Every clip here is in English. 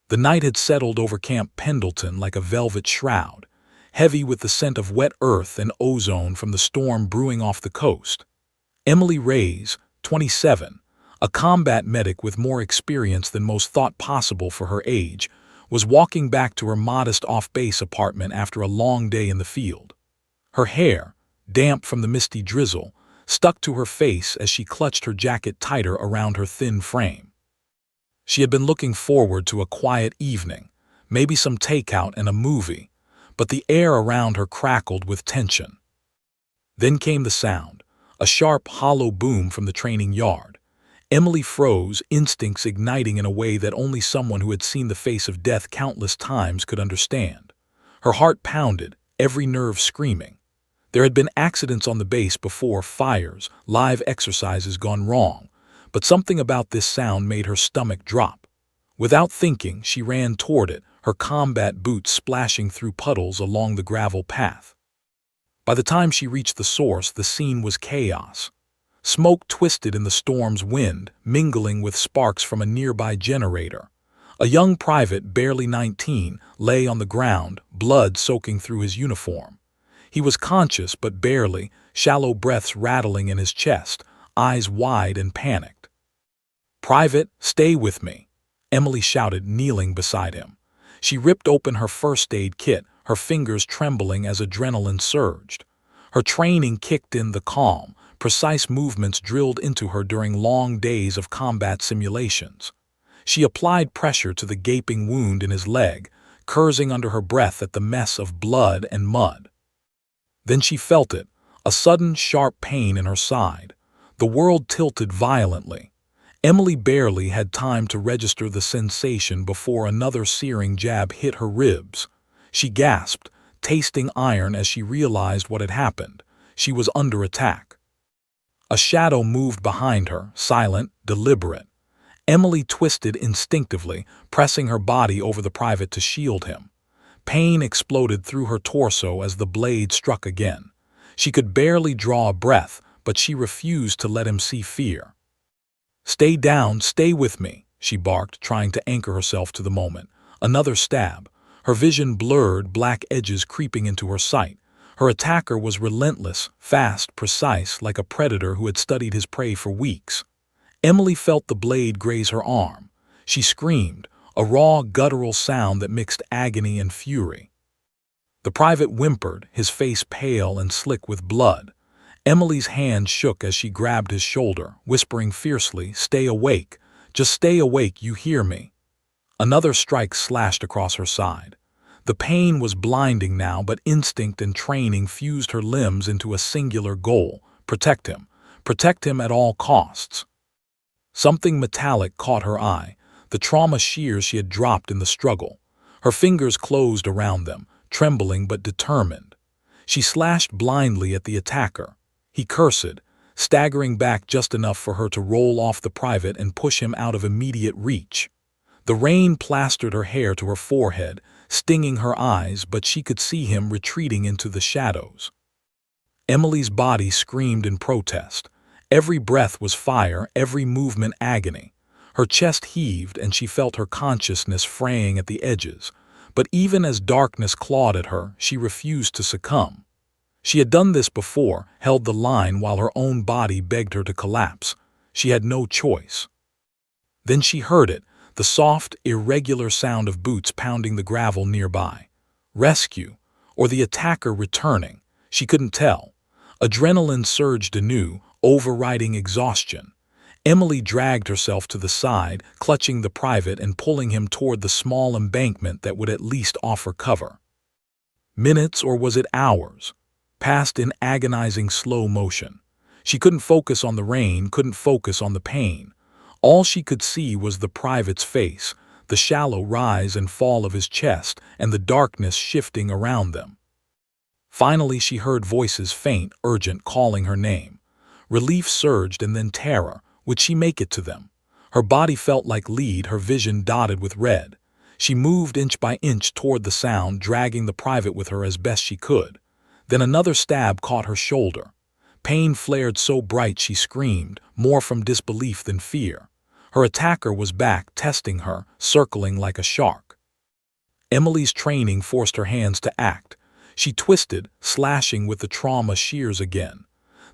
The night had settled over Camp Pendleton like a velvet shroud, heavy with the scent of wet earth and ozone from the storm brewing off the coast. Emily Reyes, 27, a combat medic with more experience than most thought possible for her age, was walking back to her modest off-base apartment after a long day in the field. Her hair, damp from the misty drizzle, stuck to her face as she clutched her jacket tighter around her thin frame. She had been looking forward to a quiet evening, maybe some takeout and a movie, but the air around her crackled with tension. Then came the sound, a sharp, hollow boom from the training yard. Emily froze, instincts igniting in a way that only someone who had seen the face of death countless times could understand. Her heart pounded, every nerve screaming. There had been accidents on the base before, fires, live exercises gone wrong, but something about this sound made her stomach drop. Without thinking, she ran toward it, her combat boots splashing through puddles along the gravel path. By the time she reached the source, the scene was chaos. Smoke twisted in the storm's wind, mingling with sparks from a nearby generator. A young private, barely 19, lay on the ground, blood soaking through his uniform. He was conscious but barely, shallow breaths rattling in his chest, eyes wide and panicked. "Private, stay with me," Emily shouted, kneeling beside him. She ripped open her first aid kit, her fingers trembling as adrenaline surged. Her training kicked in, the calm, precise movements drilled into her during long days of combat simulations. She applied pressure to the gaping wound in his leg, cursing under her breath at the mess of blood and mud. Then she felt it, a sudden, sharp pain in her side. The world tilted violently. Emily barely had time to register the sensation before another searing jab hit her ribs. She gasped, tasting iron as she realized what had happened. She was under attack. A shadow moved behind her, silent, deliberate. Emily twisted instinctively, pressing her body over the private to shield him. Pain exploded through her torso as the blade struck again. She could barely draw a breath, but she refused to let him see fear. "Stay down, stay with me," she barked, trying to anchor herself to the moment. Another stab. Her vision blurred, black edges creeping into her sight. Her attacker was relentless, fast, precise, like a predator who had studied his prey for weeks. Emily felt the blade graze her arm. She screamed, a raw, guttural sound that mixed agony and fury. The private whimpered, his face pale and slick with blood. Emily's hand shook as she grabbed his shoulder, whispering fiercely, "Stay awake. Just stay awake, you hear me." Another strike slashed across her side. The pain was blinding now, but instinct and training fused her limbs into a singular goal: protect him at all costs. Something metallic caught her eye, the trauma shears she had dropped in the struggle. Her fingers closed around them, trembling but determined. She slashed blindly at the attacker. He cursed, staggering back just enough for her to roll off the private and push him out of immediate reach. The rain plastered her hair to her forehead, stinging her eyes, but she could see him retreating into the shadows. Emily's body screamed in protest. Every breath was fire, every movement agony. Her chest heaved and she felt her consciousness fraying at the edges. But even as darkness clawed at her, she refused to succumb. She had done this before, held the line while her own body begged her to collapse. She had no choice. Then she heard it, the soft, irregular sound of boots pounding the gravel nearby. Rescue, or the attacker returning, she couldn't tell. Adrenaline surged anew, overriding exhaustion. Emily dragged herself to the side, clutching the private and pulling him toward the small embankment that would at least offer cover. Minutes, or was it hours, passed in agonizing slow motion. She couldn't focus on the rain, couldn't focus on the pain. All she could see was the private's face, the shallow rise and fall of his chest, and the darkness shifting around them. Finally she heard voices, faint, urgent, calling her name. Relief surged and then terror. Would she make it to them? Her body felt like lead, her vision dotted with red. She moved inch by inch toward the sound, dragging the private with her as best she could. Then another stab caught her shoulder. Pain flared so bright she screamed, more from disbelief than fear. Her attacker was back, testing her, circling like a shark. Emily's training forced her hands to act. She twisted, slashing with the trauma shears again.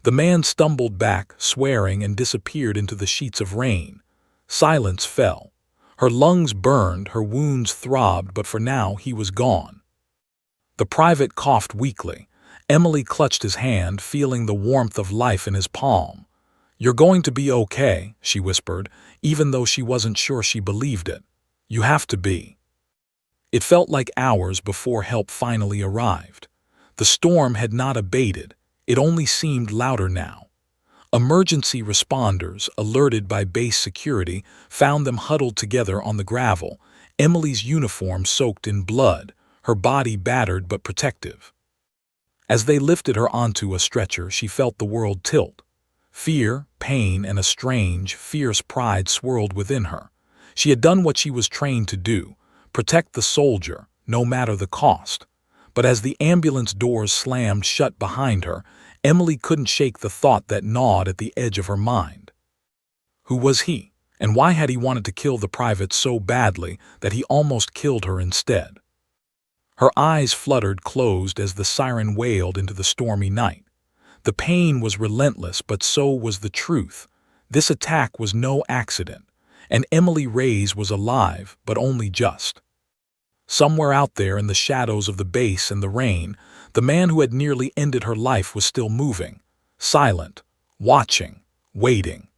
The man stumbled back, swearing, and disappeared into the sheets of rain. Silence fell. Her lungs burned, her wounds throbbed, but for now he was gone. The private coughed weakly. Emily clutched his hand, feeling the warmth of life in his palm. "You're going to be okay," she whispered, even though she wasn't sure she believed it. "You have to be." It felt like hours before help finally arrived. The storm had not abated, it only seemed louder now. Emergency responders, alerted by base security, found them huddled together on the gravel, Emily's uniform soaked in blood, her body battered but protective. As they lifted her onto a stretcher, she felt the world tilt. Fear, pain, and a strange, fierce pride swirled within her. She had done what she was trained to do, protect the soldier, no matter the cost. But as the ambulance doors slammed shut behind her, Emily couldn't shake the thought that gnawed at the edge of her mind. Who was he, and why had he wanted to kill the private so badly that he almost killed her instead? Her eyes fluttered closed as the siren wailed into the stormy night. The pain was relentless, but so was the truth. This attack was no accident, and Emily Reyes was alive, but only just. Somewhere out there in the shadows of the base and the rain, the man who had nearly ended her life was still moving, silent, watching, waiting.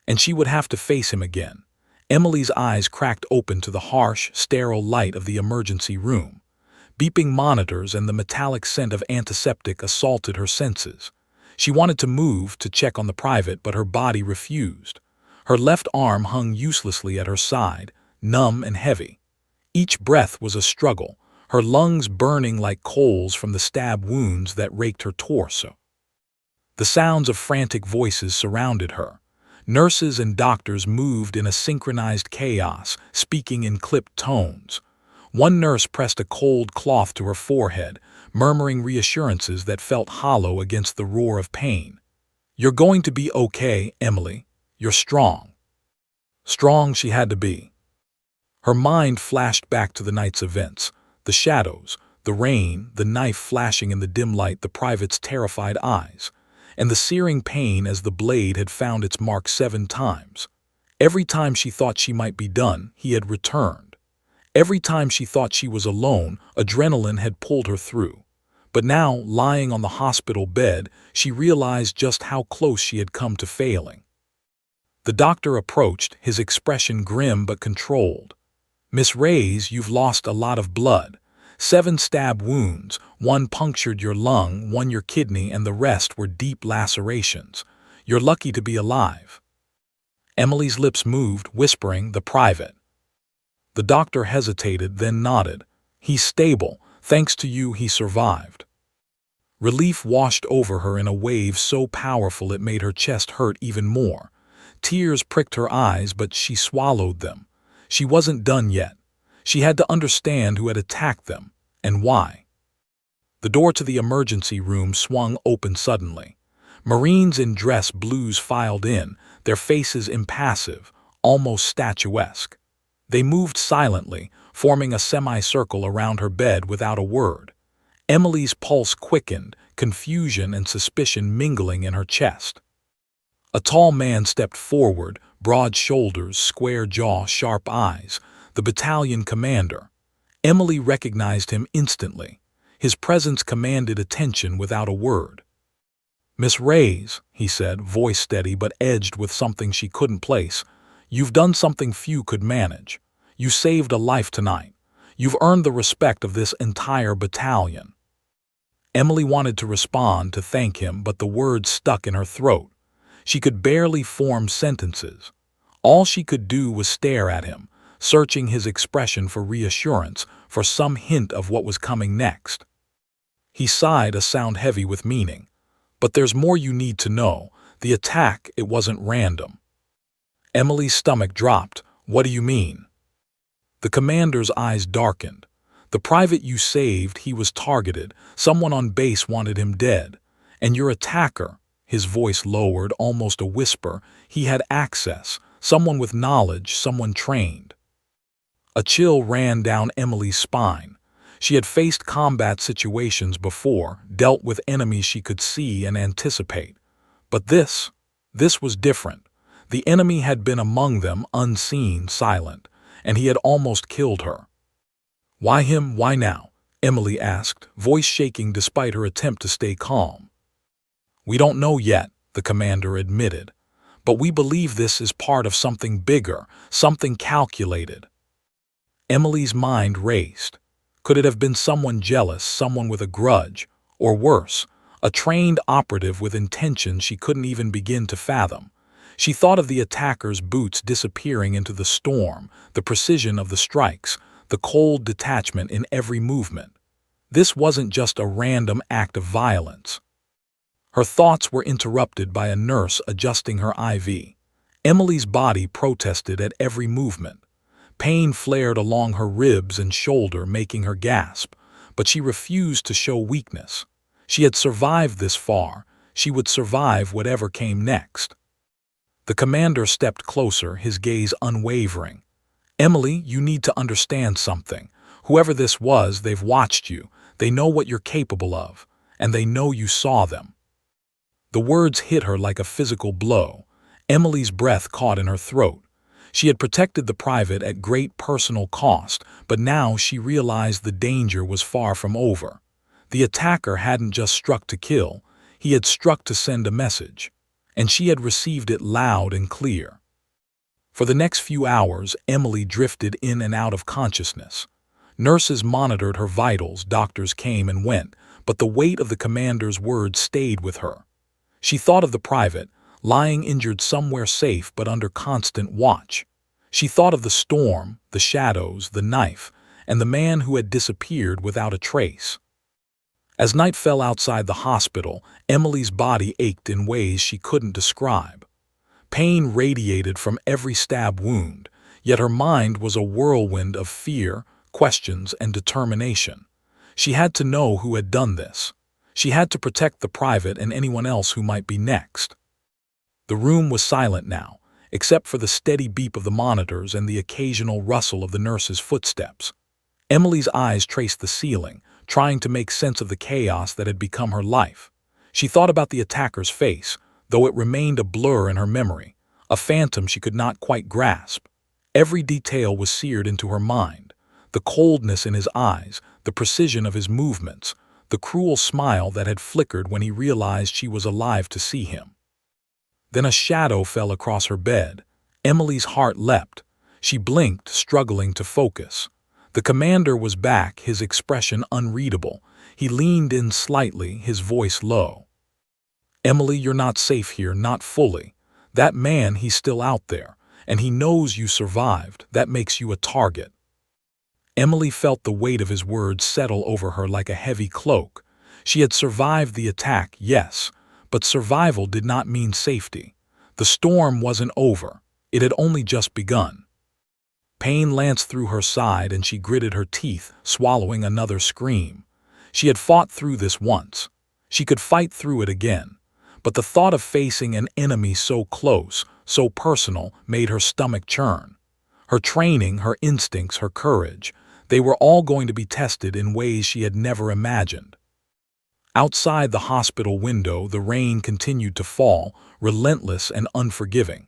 And she would have to face him again. Emily's eyes cracked open to the harsh, sterile light of the emergency room. Beeping monitors and the metallic scent of antiseptic assaulted her senses. She wanted to move to check on the private, but her body refused. Her left arm hung uselessly at her side, numb and heavy. Each breath was a struggle, her lungs burning like coals from the stab wounds that raked her torso. The sounds of frantic voices surrounded her. Nurses and doctors moved in a synchronized chaos, speaking in clipped tones. One nurse pressed a cold cloth to her forehead, murmuring reassurances that felt hollow against the roar of pain. "You're going to be okay, Emily. You're strong." Strong she had to be. Her mind flashed back to the night's events, the shadows, the rain, the knife flashing in the dim light, the private's terrified eyes, and the searing pain as the blade had found its mark 7 times. Every time she thought she might be done, he had returned. Every time she thought she was alone, adrenaline had pulled her through. But now, lying on the hospital bed, she realized just how close she had come to failing. The doctor approached, his expression grim but controlled. "Miss Reyes, you've lost a lot of blood. 7 stab wounds, 1 punctured your lung, 1 your kidney, and the rest were deep lacerations. You're lucky to be alive." Emily's lips moved, whispering, "The private." The doctor hesitated, then nodded. "He's stable. Thanks to you, he survived." Relief washed over her in a wave so powerful it made her chest hurt even more. Tears pricked her eyes, but she swallowed them. She wasn't done yet. She had to understand who had attacked them, and why. The door to the emergency room swung open suddenly. Marines in dress blues filed in, their faces impassive, almost statuesque. They moved silently, forming a semicircle around her bed without a word. Emily's pulse quickened, confusion and suspicion mingling in her chest. A tall man stepped forward, broad shoulders, square jaw, sharp eyes. The battalion commander. Emily recognized him instantly. His presence commanded attention without a word. "Miss Reyes," he said, voice steady but edged with something she couldn't place, "you've done something few could manage. You saved a life tonight. You've earned the respect of this entire battalion." Emily wanted to respond, to thank him, but the words stuck in her throat. She could barely form sentences. All she could do was stare at him, searching his expression for reassurance, for some hint of what was coming next. He sighed, a sound heavy with meaning. "But there's more you need to know. The attack, it wasn't random." Emily's stomach dropped. "What do you mean?" The commander's eyes darkened. "The private you saved, he was targeted. Someone on base wanted him dead. And your attacker," his voice lowered, almost a whisper, "he had access. someone with knowledge, someone trained. A chill ran down Emily's spine. She had faced combat situations before, dealt with enemies she could see and anticipate. But this was different. The enemy had been among them, unseen, silent, and he had almost killed her. "Why him? Why now?" Emily asked, voice shaking despite her attempt to stay calm. "We don't know yet," the commander admitted, "but we believe this is part of something bigger, something calculated." Emily's mind raced. Could it have been someone jealous, someone with a grudge, or worse, a trained operative with intentions she couldn't even begin to fathom? She thought of the attacker's boots disappearing into the storm, the precision of the strikes, the cold detachment in every movement. This wasn't just a random act of violence. Her thoughts were interrupted by a nurse adjusting her IV. Emily's body protested at every movement. Pain flared along her ribs and shoulder, making her gasp, but she refused to show weakness. She had survived this far. She would survive whatever came next. The commander stepped closer, his gaze unwavering. "Emily, you need to understand something. Whoever this was, they've watched you. They know what you're capable of, and they know you saw them." The words hit her like a physical blow. Emily's breath caught in her throat. She had protected the private at great personal cost, but now she realized the danger was far from over. The attacker hadn't just struck to kill, he had struck to send a message, and she had received it loud and clear. For the next few hours, Emily drifted in and out of consciousness. Nurses monitored her vitals, doctors came and went, but the weight of the commander's words stayed with her. She thought of the private, lying injured somewhere safe but under constant watch. She thought of the storm, the shadows, the knife, and the man who had disappeared without a trace. As night fell outside the hospital, Emily's body ached in ways she couldn't describe. Pain radiated from every stab wound, yet her mind was a whirlwind of fear, questions, and determination. She had to know who had done this. She had to protect the private and anyone else who might be next. The room was silent now, except for the steady beep of the monitors and the occasional rustle of the nurse's footsteps. Emily's eyes traced the ceiling, trying to make sense of the chaos that had become her life. She thought about the attacker's face, though it remained a blur in her memory, a phantom she could not quite grasp. Every detail was seared into her mind: the coldness in his eyes, the precision of his movements, the cruel smile that had flickered when he realized she was alive to see him. Then a shadow fell across her bed. Emily's heart leapt. She blinked, struggling to focus. The commander was back, his expression unreadable. He leaned in slightly, his voice low. "Emily, you're not safe here, not fully. That man, he's still out there, and he knows you survived. That makes you a target." Emily felt the weight of his words settle over her like a heavy cloak. She had survived the attack, yes, but survival did not mean safety. The storm wasn't over. It had only just begun. Pain lanced through her side and she gritted her teeth, swallowing another scream. She had fought through this once. She could fight through it again. But the thought of facing an enemy so close, so personal, made her stomach churn. Her training, her instincts, her courage, they were all going to be tested in ways she had never imagined. Outside the hospital window, the rain continued to fall, relentless and unforgiving.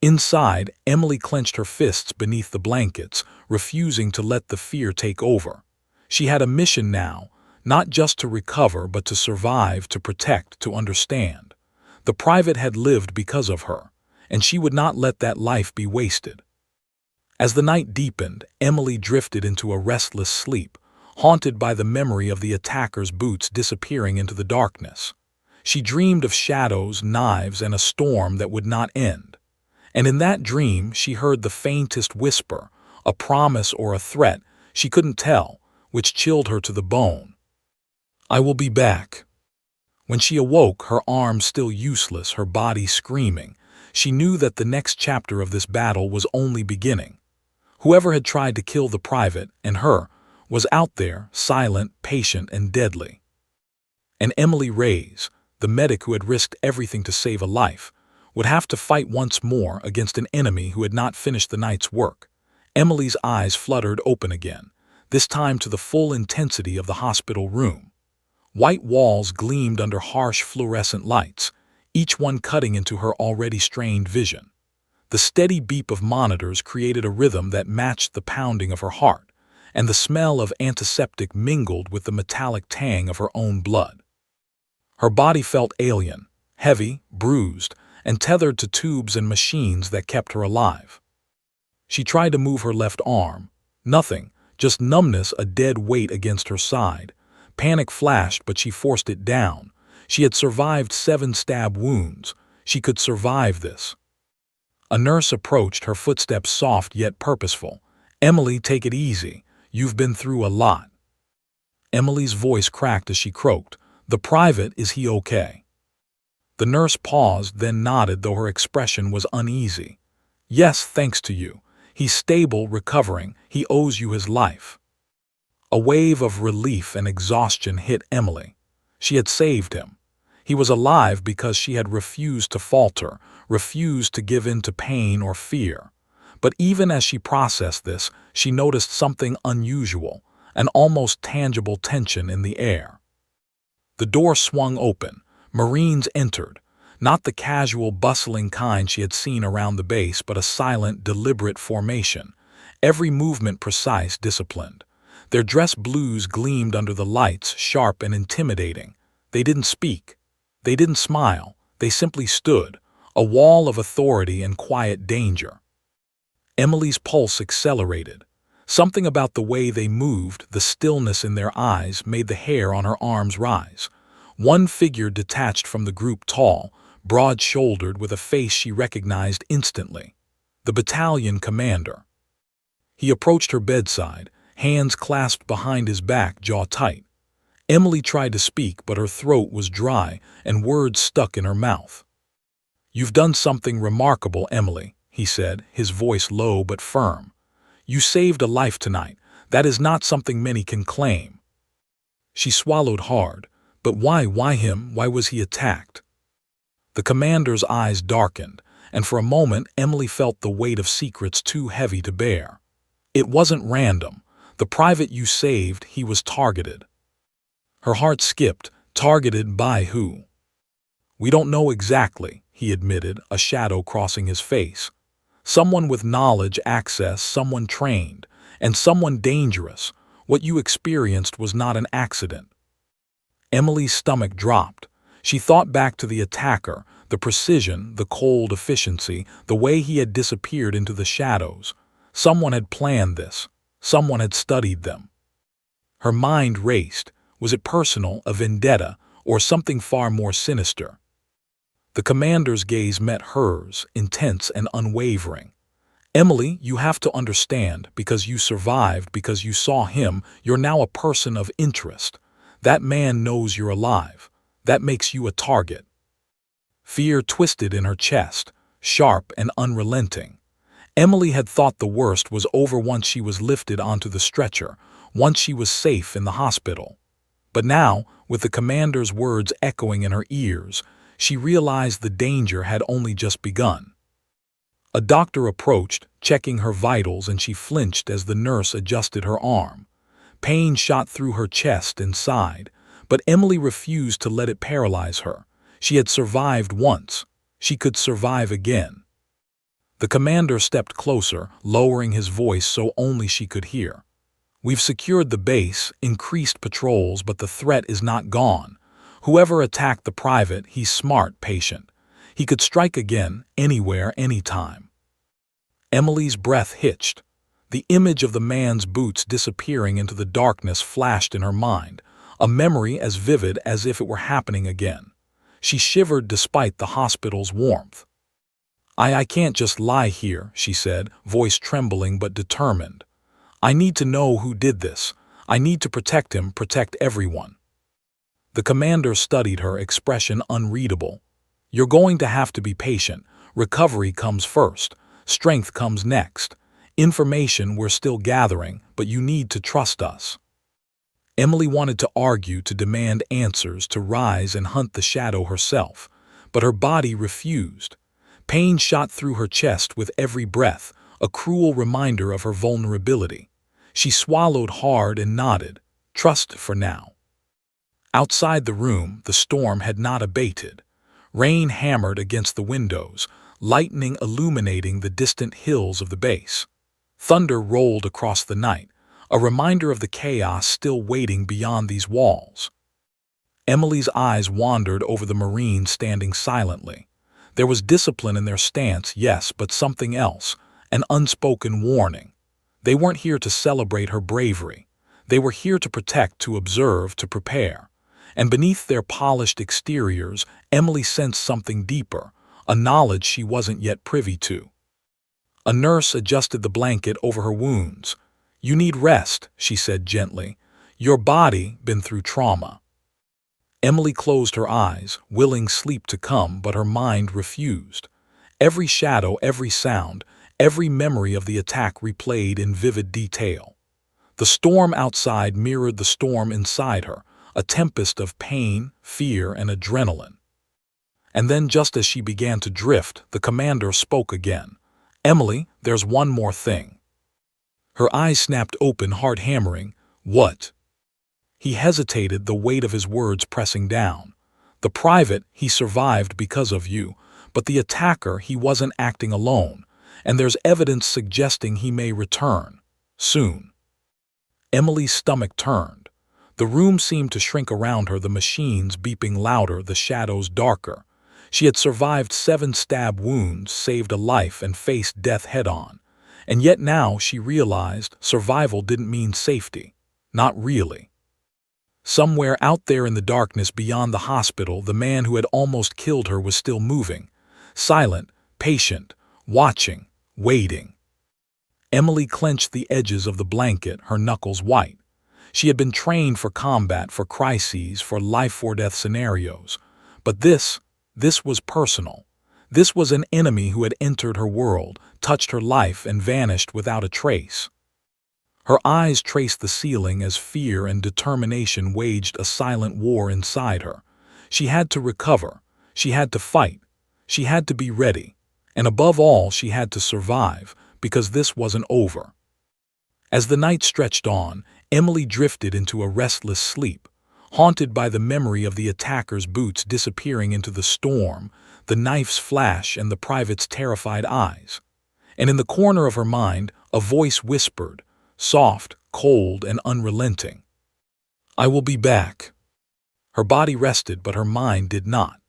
Inside, Emily clenched her fists beneath the blankets, refusing to let the fear take over. She had a mission now, not just to recover, but to survive, to protect, to understand. The private had lived because of her, and she would not let that life be wasted. As the night deepened, Emily drifted into a restless sleep, haunted by the memory of the attacker's boots disappearing into the darkness. She dreamed of shadows, knives, and a storm that would not end. And in that dream, she heard the faintest whisper, a promise or a threat, she couldn't tell, which chilled her to the bone. "I will be back." When she awoke, her arms still useless, her body screaming, she knew that the next chapter of this battle was only beginning. Whoever had tried to kill the private, and her, was out there, silent, patient, and deadly. And Emily Reyes, the medic who had risked everything to save a life, would have to fight once more against an enemy who had not finished the night's work. Emily's eyes fluttered open again, this time to the full intensity of the hospital room. White walls gleamed under harsh fluorescent lights, each one cutting into her already strained vision. The steady beep of monitors created a rhythm that matched the pounding of her heart, and the smell of antiseptic mingled with the metallic tang of her own blood. Her body felt alien, heavy, bruised, and tethered to tubes and machines that kept her alive. She tried to move her left arm. Nothing, just numbness, a dead weight against her side. Panic flashed, but she forced it down. She had survived 7 stab wounds. She could survive this. A nurse approached, her footsteps soft yet purposeful. "Emily, take it easy. You've been through a lot." Emily's voice cracked as she croaked, "The private, is he okay?" The nurse paused, then nodded, though her expression was uneasy. "Yes, thanks to you. He's stable, recovering. He owes you his life." A wave of relief and exhaustion hit Emily. She had saved him. He was alive because she had refused to falter, refused to give in to pain or fear. But even as she processed this, she noticed something unusual, an almost tangible tension in the air. The door swung open. Marines entered, not the casual, bustling kind she had seen around the base, but a silent, deliberate formation, every movement precise, disciplined. Their dress blues gleamed under the lights, sharp and intimidating. They didn't speak. They didn't smile. They simply stood, a wall of authority and quiet danger. Emily's pulse accelerated. Something about the way they moved, the stillness in their eyes, made the hair on her arms rise. One figure detached from the group, tall, broad-shouldered, with a face she recognized instantly. The battalion commander. He approached her bedside, hands clasped behind his back, jaw tight. Emily tried to speak, but her throat was dry and words stuck in her mouth. "You've done something remarkable, Emily," he said, his voice low but firm. "You saved a life tonight. That is not something many can claim." She swallowed hard. But why him? Why was he attacked? The commander's eyes darkened, and for a moment Emily felt the weight of secrets too heavy to bear. It wasn't random. The private you saved, he was targeted. Her heart skipped. Targeted by who? "We don't know exactly," he admitted, a shadow crossing his face. "Someone with knowledge, access, someone trained, and someone dangerous. What you experienced was not an accident." Emily's stomach dropped. She thought back to the attacker, the precision, the cold efficiency, the way he had disappeared into the shadows. Someone had planned this. Someone had studied them. Her mind raced. Was it personal, a vendetta, or something far more sinister? The commander's gaze met hers, intense and unwavering. "Emily, you have to understand, because you survived, because you saw him, you're now a person of interest. That man knows you're alive. That makes you a target." Fear twisted in her chest, sharp and unrelenting. Emily had thought the worst was over once she was lifted onto the stretcher, once she was safe in the hospital. But now, with the commander's words echoing in her ears, she realized the danger had only just begun. A doctor approached, checking her vitals, and she flinched as the nurse adjusted her arm. Pain shot through her chest and side, but Emily refused to let it paralyze her. She had survived once. She could survive again. The commander stepped closer, lowering his voice so only she could hear. "We've secured the base, increased patrols, but the threat is not gone. Whoever attacked the private, he's smart, patient. He could strike again, anywhere, anytime." Emily's breath hitched. The image of the man's boots disappearing into the darkness flashed in her mind, a memory as vivid as if it were happening again. She shivered despite the hospital's warmth. I can't just lie here," she said, voice trembling but determined. "I need to know who did this. I need to protect him, protect everyone." The commander studied her, expression unreadable. "You're going to have to be patient. Recovery comes first. Strength comes next. Information we're still gathering, but you need to trust us." Emily wanted to argue, to demand answers, to rise and hunt the shadow herself, but her body refused. Pain shot through her chest with every breath, a cruel reminder of her vulnerability. She swallowed hard and nodded, "Trust for now." Outside the room, the storm had not abated. Rain hammered against the windows, lightning illuminating the distant hills of the base. Thunder rolled across the night, a reminder of the chaos still waiting beyond these walls. Emily's eyes wandered over the Marines standing silently. There was discipline in their stance, yes, but something else, an unspoken warning. They weren't here to celebrate her bravery. They were here to protect, to observe, to prepare. And beneath their polished exteriors, Emily sensed something deeper, a knowledge she wasn't yet privy to. A nurse adjusted the blanket over her wounds. "You need rest," she said gently. "Your body been through trauma." Emily closed her eyes, willing sleep to come, but her mind refused. Every shadow, every sound, every memory of the attack replayed in vivid detail. The storm outside mirrored the storm inside her, a tempest of pain, fear, and adrenaline. And then, just as she began to drift, the commander spoke again. "Emily, there's one more thing." Her eyes snapped open, heart hammering. "What?" He hesitated, the weight of his words pressing down. "The private, he survived because of you, but the attacker, he wasn't acting alone, and there's evidence suggesting he may return. Soon." Emily's stomach turned. The room seemed to shrink around her, the machines beeping louder, the shadows darker. She had survived 7 stab wounds, saved a life, and faced death head-on. And yet now she realized survival didn't mean safety. Not really. Somewhere out there in the darkness beyond the hospital, the man who had almost killed her was still moving. Silent, patient, watching, waiting. Emily clenched the edges of the blanket, her knuckles white. She had been trained for combat, for crises, for life-or-death scenarios. But this was personal. This was an enemy who had entered her world, touched her life, and vanished without a trace. Her eyes traced the ceiling as fear and determination waged a silent war inside her. She had to recover. She had to fight. She had to be ready. And above all, she had to survive, because this wasn't over. As the night stretched on, Emily drifted into a restless sleep, haunted by the memory of the attacker's boots disappearing into the storm, the knife's flash, and the private's terrified eyes. And in the corner of her mind, a voice whispered, soft, cold, and unrelenting, "I will be back." Her body rested, but her mind did not.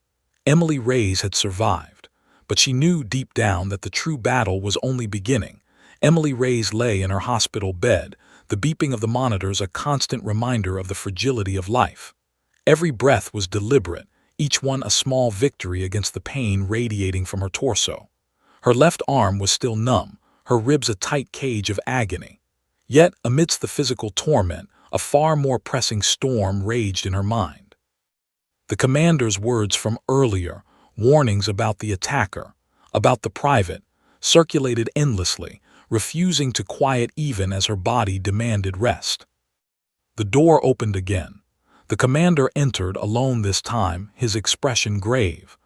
Emily Reyes had survived, but she knew deep down that the true battle was only beginning. Emily Reyes lay in her hospital bed, the beeping of the monitors a constant reminder of the fragility of life. Every breath was deliberate, each one a small victory against the pain radiating from her torso. Her left arm was still numb, her ribs a tight cage of agony. Yet, amidst the physical torment, a far more pressing storm raged in her mind. The commander's words from earlier, warnings about the attacker, about the private, circulated endlessly, refusing to quiet even as her body demanded rest. The door opened again. The commander entered, alone this time, his expression grave.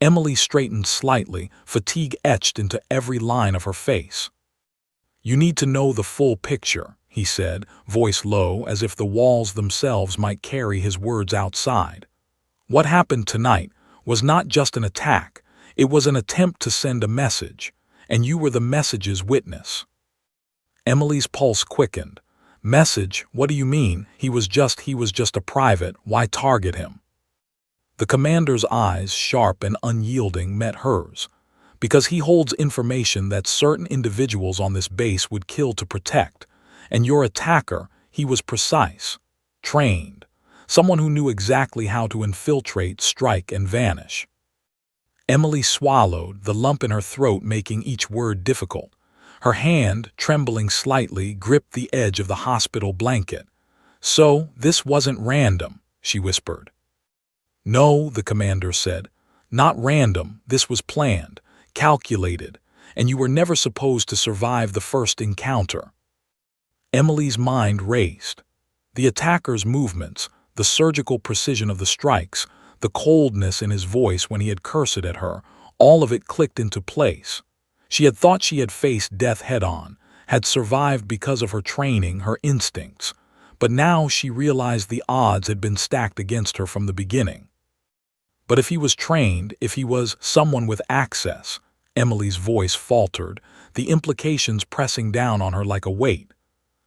Emily straightened slightly, fatigue etched into every line of her face. "You need to know the full picture," he said, voice low, as if the walls themselves might carry his words outside. "What happened tonight was not just an attack, it was an attempt to send a message, and you were the message's witness." Emily's pulse quickened. "Message? What do you mean? He was just a private. Why target him?" The commander's eyes, sharp and unyielding, met hers. "Because he holds information that certain individuals on this base would kill to protect. And your attacker, he was precise, trained, someone who knew exactly how to infiltrate, strike, and vanish." Emily swallowed, the lump in her throat making each word difficult. Her hand, trembling slightly, gripped the edge of the hospital blanket. "So, this wasn't random," she whispered. "No," the commander said. "Not random. This was planned, calculated, and you were never supposed to survive the first encounter." Emily's mind raced. The attacker's movements, the surgical precision of the strikes, the coldness in his voice when he had cursed at her, All of it clicked into place. She had thought she had faced death head-on, had survived because of her training, her instincts, but now she realized the odds had been stacked against her from the beginning. But if he was trained, if he was someone with access, Emily's voice faltered, the implications pressing down on her like a weight.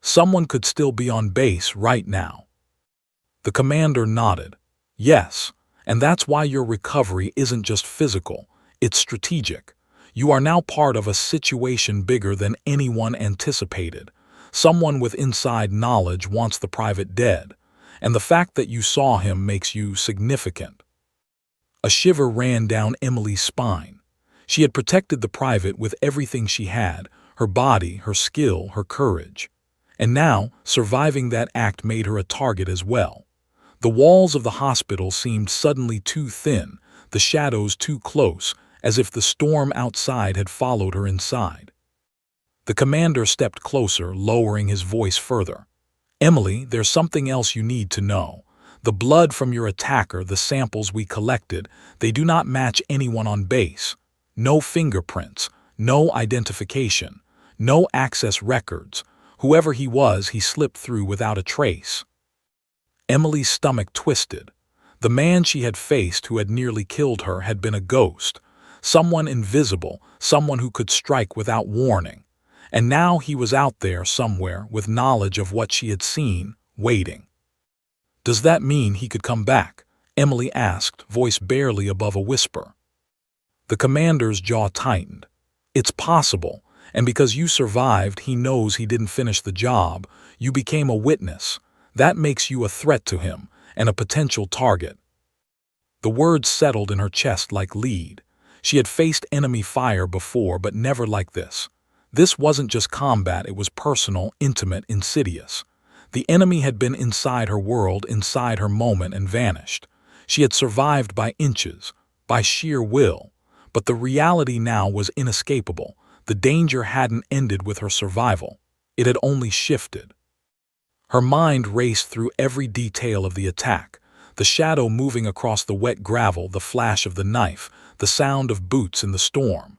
Someone could still be on base right now. The commander nodded. Yes, and that's why your recovery isn't just physical, it's strategic. You are now part of a situation bigger than anyone anticipated. Someone with inside knowledge wants the private dead, and the fact that you saw him makes you significant. A shiver ran down Emily's spine. She had protected the private with everything she had, her body, her skill, her courage. And now, surviving that act made her a target as well. The walls of the hospital seemed suddenly too thin, the shadows too close, as if the storm outside had followed her inside. The commander stepped closer, lowering his voice further. Emily, there's something else you need to know. The blood from your attacker, the samples we collected, they do not match anyone on base. No fingerprints, no identification, no access records. Whoever he was, he slipped through without a trace. Emily's stomach twisted. The man she had faced who had nearly killed her had been a ghost, someone invisible, someone who could strike without warning. And now he was out there somewhere with knowledge of what she had seen, waiting. Does that mean he could come back? Emily asked, voice barely above a whisper. The commander's jaw tightened. It's possible, and because you survived, he knows he didn't finish the job. You became a witness. That makes you a threat to him, and a potential target. The words settled in her chest like lead. She had faced enemy fire before, but never like this. This wasn't just combat, it was personal, intimate, insidious. The enemy had been inside her world, inside her moment, and vanished. She had survived by inches, by sheer will. But the reality now was inescapable. The danger hadn't ended with her survival. It had only shifted. Her mind raced through every detail of the attack. The shadow moving across the wet gravel, the flash of the knife, the sound of boots in the storm.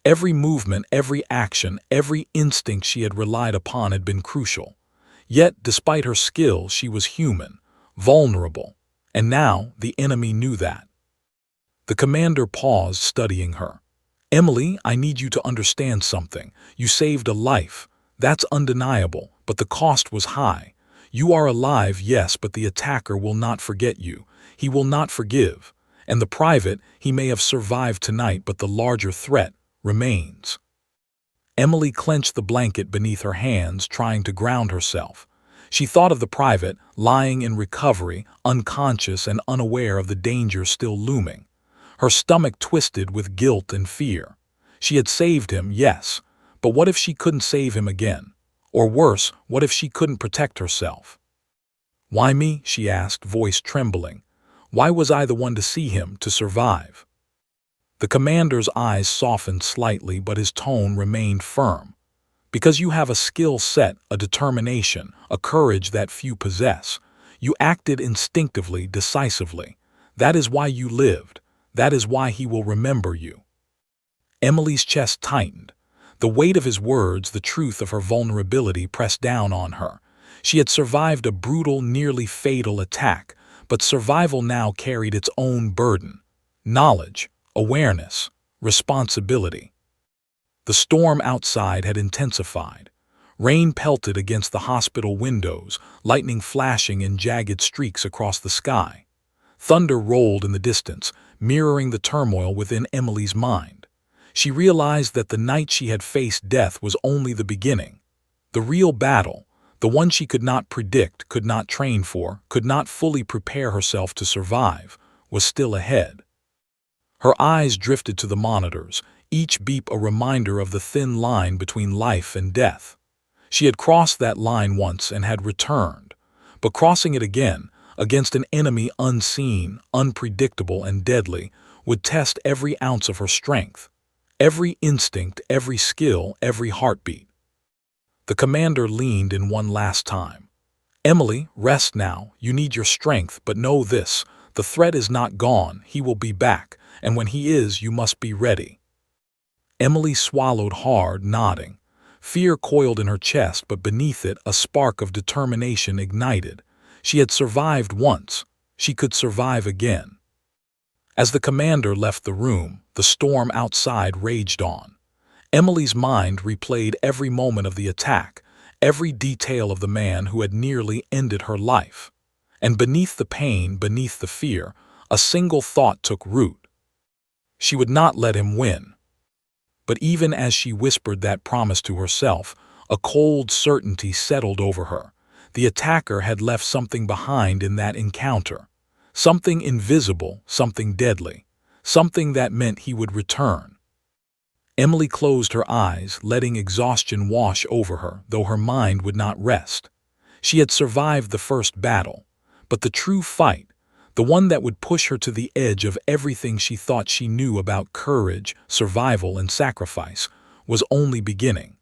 Every movement, every action, every instinct she had relied upon had been crucial. Yet, despite her skill, she was human, vulnerable. And now, the enemy knew that. The commander paused, studying her. Emily, I need you to understand something. You saved a life. That's undeniable, but the cost was high. You are alive, yes, but the attacker will not forget you. He will not forgive. And the private, he may have survived tonight, but the larger threat remains. Emily clenched the blanket beneath her hands, trying to ground herself. She thought of the private, lying in recovery, unconscious and unaware of the danger still looming. Her stomach twisted with guilt and fear. She had saved him, yes, but what if she couldn't save him again? Or worse, what if she couldn't protect herself? Why me? She asked, voice trembling. Why was I the one to see him, to survive? The commander's eyes softened slightly, but his tone remained firm. Because you have a skill set, a determination, a courage that few possess. You acted instinctively, decisively. That is why you lived. That is why he will remember you. Emily's chest tightened. The weight of his words, the truth of her vulnerability pressed down on her. She had survived a brutal, nearly fatal attack, but survival now carried its own burden. Knowledge, awareness, responsibility. The storm outside had intensified. Rain pelted against the hospital windows, lightning flashing in jagged streaks across the sky. Thunder rolled in the distance, mirroring the turmoil within Emily's mind. She realized that the night she had faced death was only the beginning. The real battle, the one she could not predict, could not train for, could not fully prepare herself to survive, was still ahead. Her eyes drifted to the monitors, each beep a reminder of the thin line between life and death. She had crossed that line once and had returned, but crossing it again, against an enemy unseen, unpredictable, and deadly, would test every ounce of her strength, every instinct, every skill, every heartbeat. The commander leaned in one last time. Emily, rest now. You need your strength, but know this. The threat is not gone. He will be back, and when he is, you must be ready." Emily swallowed hard, nodding. Fear coiled in her chest, but beneath it a spark of determination ignited. She had survived once. She could survive again. As the commander left the room, the storm outside raged on. Emily's mind replayed every moment of the attack, every detail of the man who had nearly ended her life. And beneath the pain, beneath the fear, a single thought took root. She would not let him win. But even as she whispered that promise to herself, a cold certainty settled over her. The attacker had left something behind in that encounter. Something invisible, something deadly. Something that meant he would return. Emily closed her eyes, letting exhaustion wash over her, though her mind would not rest. She had survived the first battle, but the true fight, the one that would push her to the edge of everything she thought she knew about courage, survival, and sacrifice, was only beginning.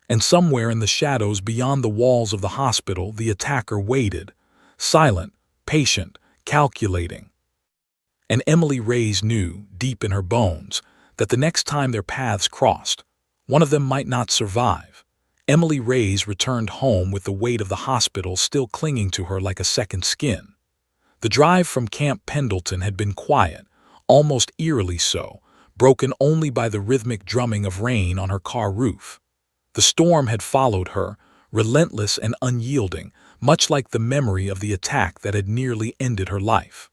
And somewhere in the shadows beyond the walls of the hospital, the attacker waited, silent, patient, calculating. And Emily Reyes knew, deep in her bones, that the next time their paths crossed, one of them might not survive. Emily Reyes returned home with the weight of the hospital still clinging to her like a second skin. The drive from Camp Pendleton had been quiet, almost eerily so, broken only by the rhythmic drumming of rain on her car roof. The storm had followed her, relentless and unyielding, much like the memory of the attack that had nearly ended her life.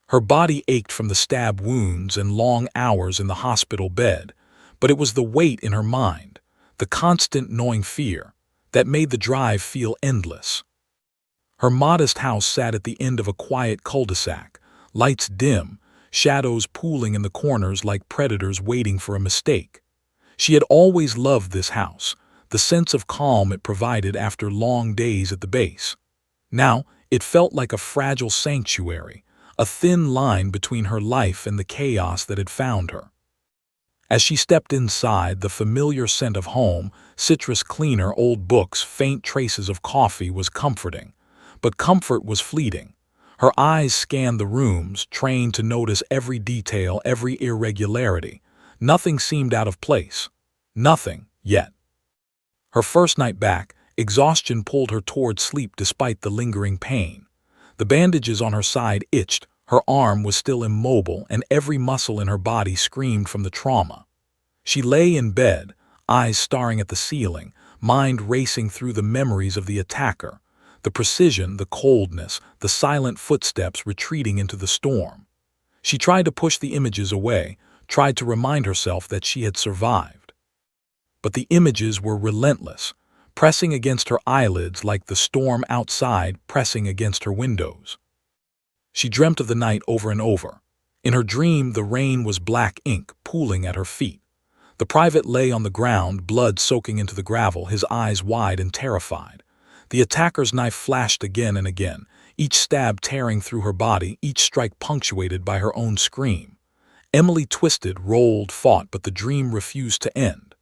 Her body ached from the stab wounds and long hours in the hospital bed, but it was the weight in her mind, the constant gnawing fear, that made the drive feel endless. Her modest house sat at the end of a quiet cul-de-sac, lights dim, shadows pooling in the corners like predators waiting for a mistake. She had always loved this house, the sense of calm it provided after long days at the base. Now, it felt like a fragile sanctuary, a thin line between her life and the chaos that had found her. As she stepped inside, the familiar scent of home, citrus cleaner, old books, faint traces of coffee was comforting. But comfort was fleeting. Her eyes scanned the rooms, trained to notice every detail, every irregularity. Nothing seemed out of place. Nothing, yet. Her first night back, exhaustion pulled her toward sleep despite the lingering pain. The bandages on her side itched, her arm was still immobile, and every muscle in her body screamed from the trauma. She lay in bed, eyes staring at the ceiling, mind racing through the memories of the attacker. The precision, the coldness, the silent footsteps retreating into the storm. She tried to push the images away, tried to remind herself that she had survived. But the images were relentless, pressing against her eyelids like the storm outside pressing against her windows. She dreamt of the night over and over. In her dream, the rain was black ink pooling at her feet. The private lay on the ground, blood soaking into the gravel, his eyes wide and terrified. The attacker's knife flashed again and again, each stab tearing through her body, each strike punctuated by her own scream. Emily twisted, rolled, fought, but the dream refused to end.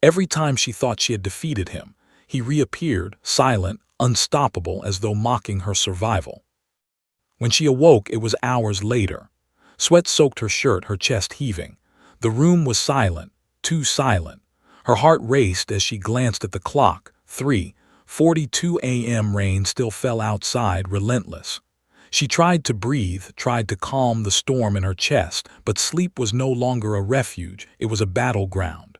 Every time she thought she had defeated him, he reappeared, silent, unstoppable, as though mocking her survival. When she awoke, it was hours later. Sweat soaked her shirt, her chest heaving. The room was silent, too silent. Her heart raced as she glanced at the clock. 3:42 a.m. Rain still fell outside, relentless. She tried to breathe, tried to calm the storm in her chest, but sleep was no longer a refuge, it was a battleground.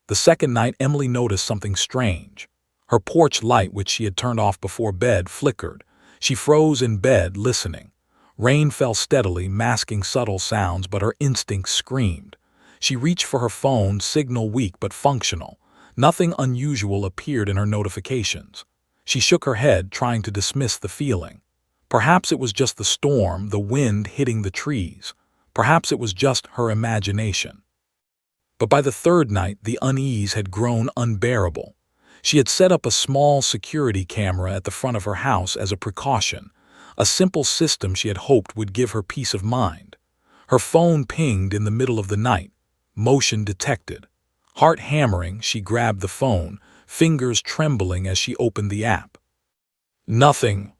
The second night, Emily noticed something strange. Her porch light, which she had turned off before bed, flickered. She froze in bed, listening. Rain fell steadily, masking subtle sounds, but her instincts screamed. She reached for her phone, signal weak but functional. Nothing unusual appeared in her notifications. She shook her head, trying to dismiss the feeling. Perhaps it was just the storm, the wind hitting the trees. Perhaps it was just her imagination. But by the third night, the unease had grown unbearable. She had set up a small security camera at the front of her house as a precaution, a simple system she had hoped would give her peace of mind. Her phone pinged in the middle of the night. Motion detected. Heart hammering, she grabbed the phone, fingers trembling as she opened the app. Nothing.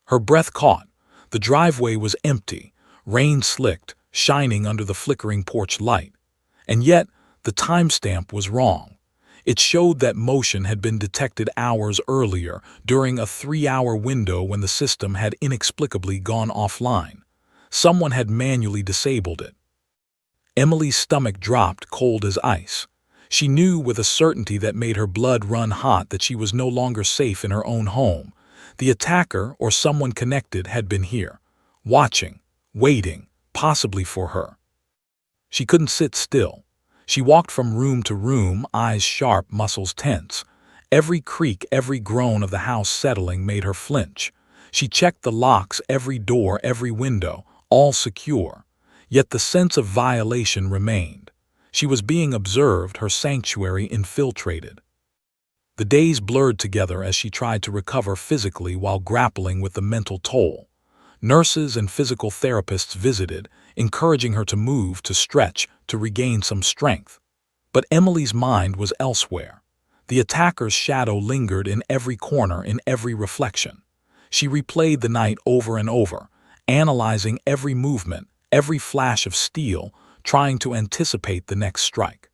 Her breath caught. The driveway was empty. Rain slicked, shining under the flickering porch light. And yet, the timestamp was wrong. It showed that motion had been detected hours earlier, during a 3-hour window when the system had inexplicably gone offline. Someone had manually disabled it. Emily's stomach dropped cold as ice. She knew with a certainty that made her blood run hot that she was no longer safe in her own home. The attacker, or someone connected, had been here, watching, waiting, possibly for her. She couldn't sit still. She walked from room to room, eyes sharp, muscles tense. Every creak, every groan of the house settling made her flinch. She checked the locks, every door, every window, all secure. Yet the sense of violation remained. She was being observed, her sanctuary infiltrated. The days blurred together as she tried to recover physically while grappling with the mental toll. Nurses and physical therapists visited, encouraging her to move, to stretch, to regain some strength. But Emily's mind was elsewhere. The attacker's shadow lingered in every corner, in every reflection. She replayed the night over and over, analyzing every movement, every flash of steel, trying to anticipate the next strike.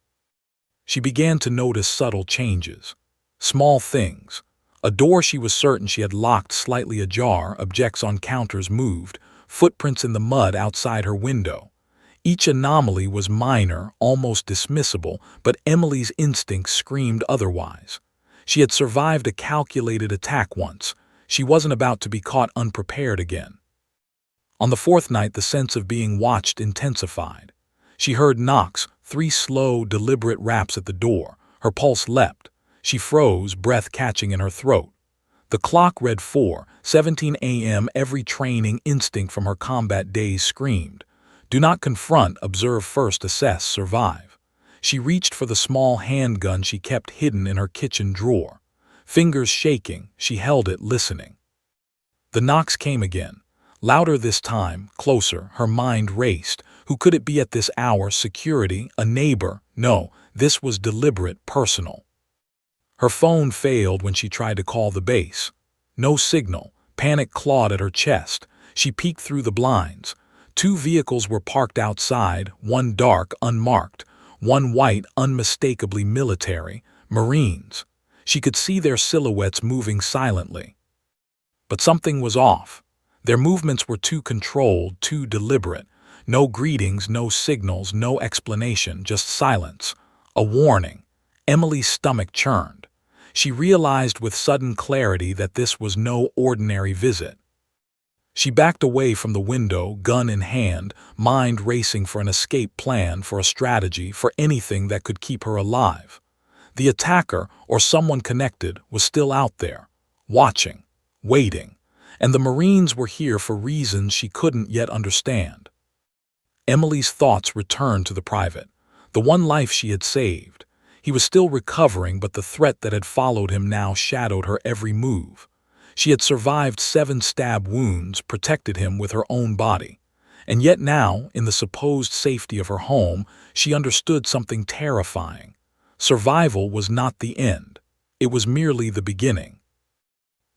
She began to notice subtle changes. Small things. A door she was certain she had locked slightly ajar, objects on counters moved, footprints in the mud outside her window. Each anomaly was minor, almost dismissible, but Emily's instincts screamed otherwise. She had survived a calculated attack once. She wasn't about to be caught unprepared again. On the fourth night, the sense of being watched intensified. She heard knocks, 3 slow, deliberate raps at the door. Her pulse leapt. She froze, breath catching in her throat. The clock read 4:17 a.m. Every training instinct from her combat days screamed. Do not confront, observe first, assess, survive. She reached for the small handgun she kept hidden in her kitchen drawer. Fingers shaking, she held it, listening. The knocks came again. Louder this time, closer. Her mind raced. Who could it be at this hour? Security? A neighbor? No, this was deliberate, personal. Her phone failed when she tried to call the base. No signal. Panic clawed at her chest. She peeked through the blinds. 2 vehicles were parked outside, one dark, unmarked, one white, unmistakably military, Marines. She could see their silhouettes moving silently. But something was off. Their movements were too controlled, too deliberate. No greetings, no signals, no explanation, just silence. A warning. Emily's stomach churned. She realized with sudden clarity that this was no ordinary visit. She backed away from the window, gun in hand, mind racing for an escape plan, for a strategy, for anything that could keep her alive. The attacker, or someone connected, was still out there, watching, waiting, and the Marines were here for reasons she couldn't yet understand. Emily's thoughts returned to the private, the one life she had saved. He was still recovering, but the threat that had followed him now shadowed her every move. She had survived 7 stab wounds, protected him with her own body. And yet now, in the supposed safety of her home, she understood something terrifying. Survival was not the end. It was merely the beginning.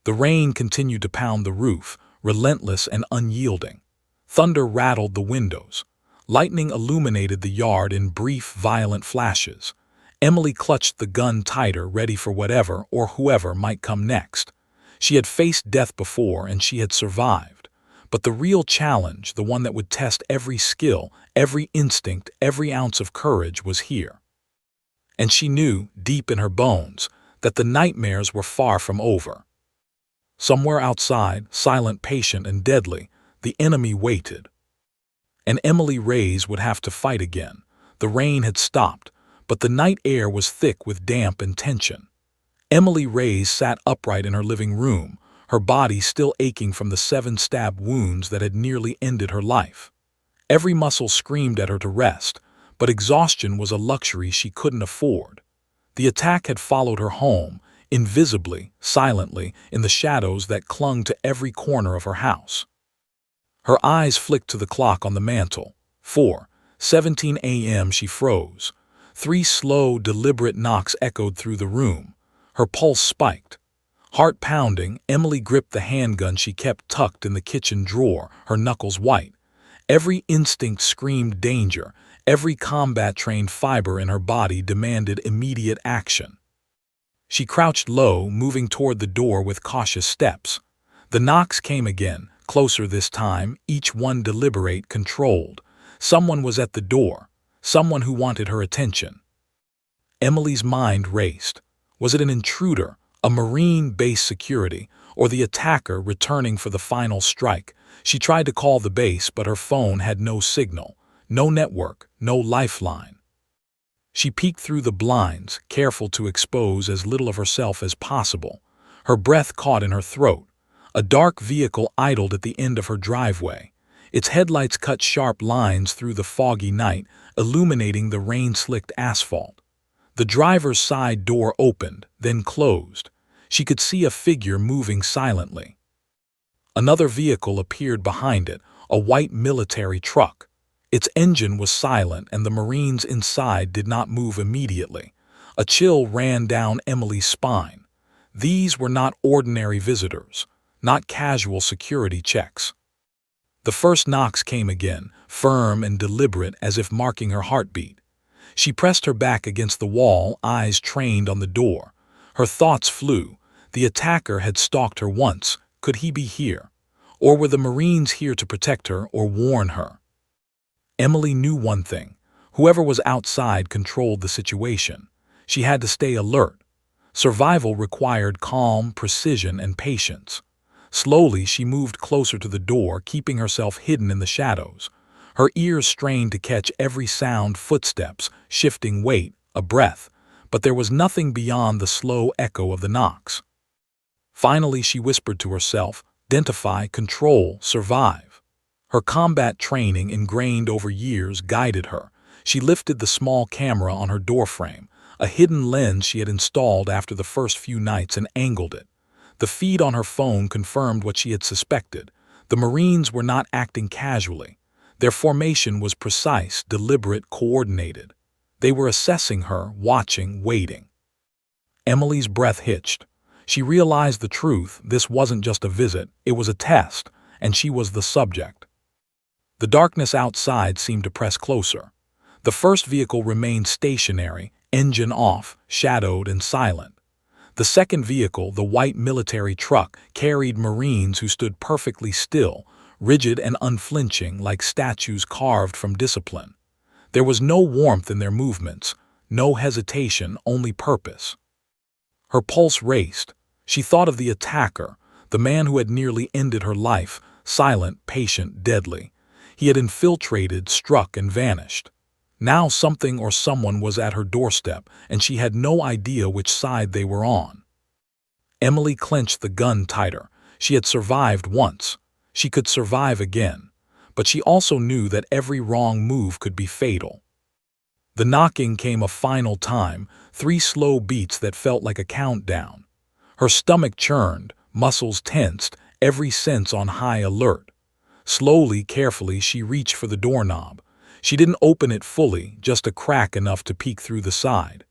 The rain continued to pound the roof, relentless and unyielding. Thunder rattled the windows. Lightning illuminated the yard in brief, violent flashes. Emily clutched the gun tighter, ready for whatever or whoever might come next. She had faced death before, and she had survived. But the real challenge, the one that would test every skill, every instinct, every ounce of courage, was here. And she knew, deep in her bones, that the nightmares were far from over. Somewhere outside, silent, patient, and deadly, the enemy waited. And Emily Reyes would have to fight again. The rain had stopped, but the night air was thick with damp and tension. Emily Reyes sat upright in her living room, her body still aching from the 7 stab wounds that had nearly ended her life. Every muscle screamed at her to rest, but exhaustion was a luxury she couldn't afford. The attack had followed her home, invisibly, silently, in the shadows that clung to every corner of her house. Her eyes flicked to the clock on the mantel. 4:17 a.m. She froze. 3 slow, deliberate knocks echoed through the room. Her pulse spiked. Heart pounding, Emily gripped the handgun she kept tucked in the kitchen drawer, her knuckles white. Every instinct screamed danger. Every combat-trained fiber in her body demanded immediate action. She crouched low, moving toward the door with cautious steps. The knocks came again, closer this time, each one deliberate, controlled. Someone was at the door, someone who wanted her attention. Emily's mind raced. Was it an intruder, a Marine base security, or the attacker returning for the final strike? She tried to call the base, but her phone had no signal, no network, no lifeline. She peeked through the blinds, careful to expose as little of herself as possible. Her breath caught in her throat. A dark vehicle idled at the end of her driveway. Its headlights cut sharp lines through the foggy night, illuminating the rain-slicked asphalt. The driver's side door opened, then closed. She could see a figure moving silently. Another vehicle appeared behind it, a white military truck. Its engine was silent, and the Marines inside did not move immediately. A chill ran down Emily's spine. These were not ordinary visitors, not casual security checks. The first knocks came again, firm and deliberate as if marking her heartbeat. She pressed her back against the wall, eyes trained on the door. Her thoughts flew. The attacker had stalked her once. Could he be here? Or were the Marines here to protect her or warn her? Emily knew one thing. Whoever was outside controlled the situation. She had to stay alert. Survival required calm, precision, and patience. Slowly, she moved closer to the door, keeping herself hidden in the shadows. Her ears strained to catch every sound, footsteps, shifting weight, a breath, but there was nothing beyond the slow echo of the knocks. Finally, she whispered to herself, identify, control, survive. Her combat training, ingrained over years, guided her. She lifted the small camera on her doorframe, a hidden lens she had installed after the first few nights, and angled it. The feed on her phone confirmed what she had suspected. The Marines were not acting casually. Their formation was precise, deliberate, coordinated. They were assessing her, watching, waiting. Emily's breath hitched. She realized the truth. This wasn't just a visit, it was a test, and she was the subject. The darkness outside seemed to press closer. The first vehicle remained stationary, engine off, shadowed and silent. The second vehicle, the white military truck, carried Marines who stood perfectly still, rigid and unflinching, like statues carved from discipline. There was no warmth in their movements, no hesitation, only purpose. Her pulse raced. She thought of the attacker, the man who had nearly ended her life, silent, patient, deadly. He had infiltrated, struck, and vanished. Now something or someone was at her doorstep, and she had no idea which side they were on. Emily clenched the gun tighter. She had survived once. She could survive again. But she also knew that every wrong move could be fatal. The knocking came a final time, 3 slow beats that felt like a countdown. Her stomach churned, muscles tensed, every sense on high alert. Slowly, carefully, she reached for the doorknob. She didn't open it fully, just a crack enough to peek through the side.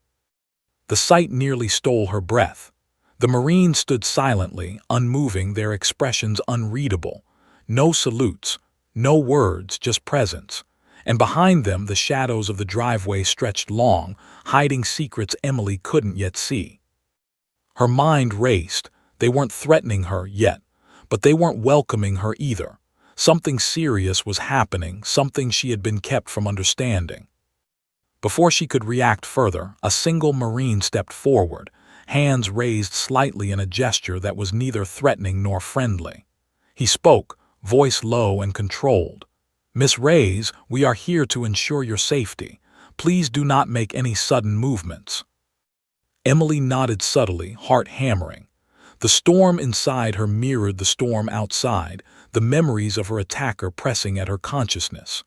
The sight nearly stole her breath. The Marines stood silently, unmoving, their expressions unreadable. No salutes, no words, just presence. And behind them, the shadows of the driveway stretched long, hiding secrets Emily couldn't yet see. Her mind raced. They weren't threatening her yet, but they weren't welcoming her either. Something serious was happening, something she had been kept from understanding. Before she could react further, a single Marine stepped forward, hands raised slightly in a gesture that was neither threatening nor friendly. He spoke, voice low and controlled. "Miss Reyes, we are here to ensure your safety. Please do not make any sudden movements." Emily nodded subtly, heart hammering. The storm inside her mirrored the storm outside, the memories of her attacker pressing at her consciousness.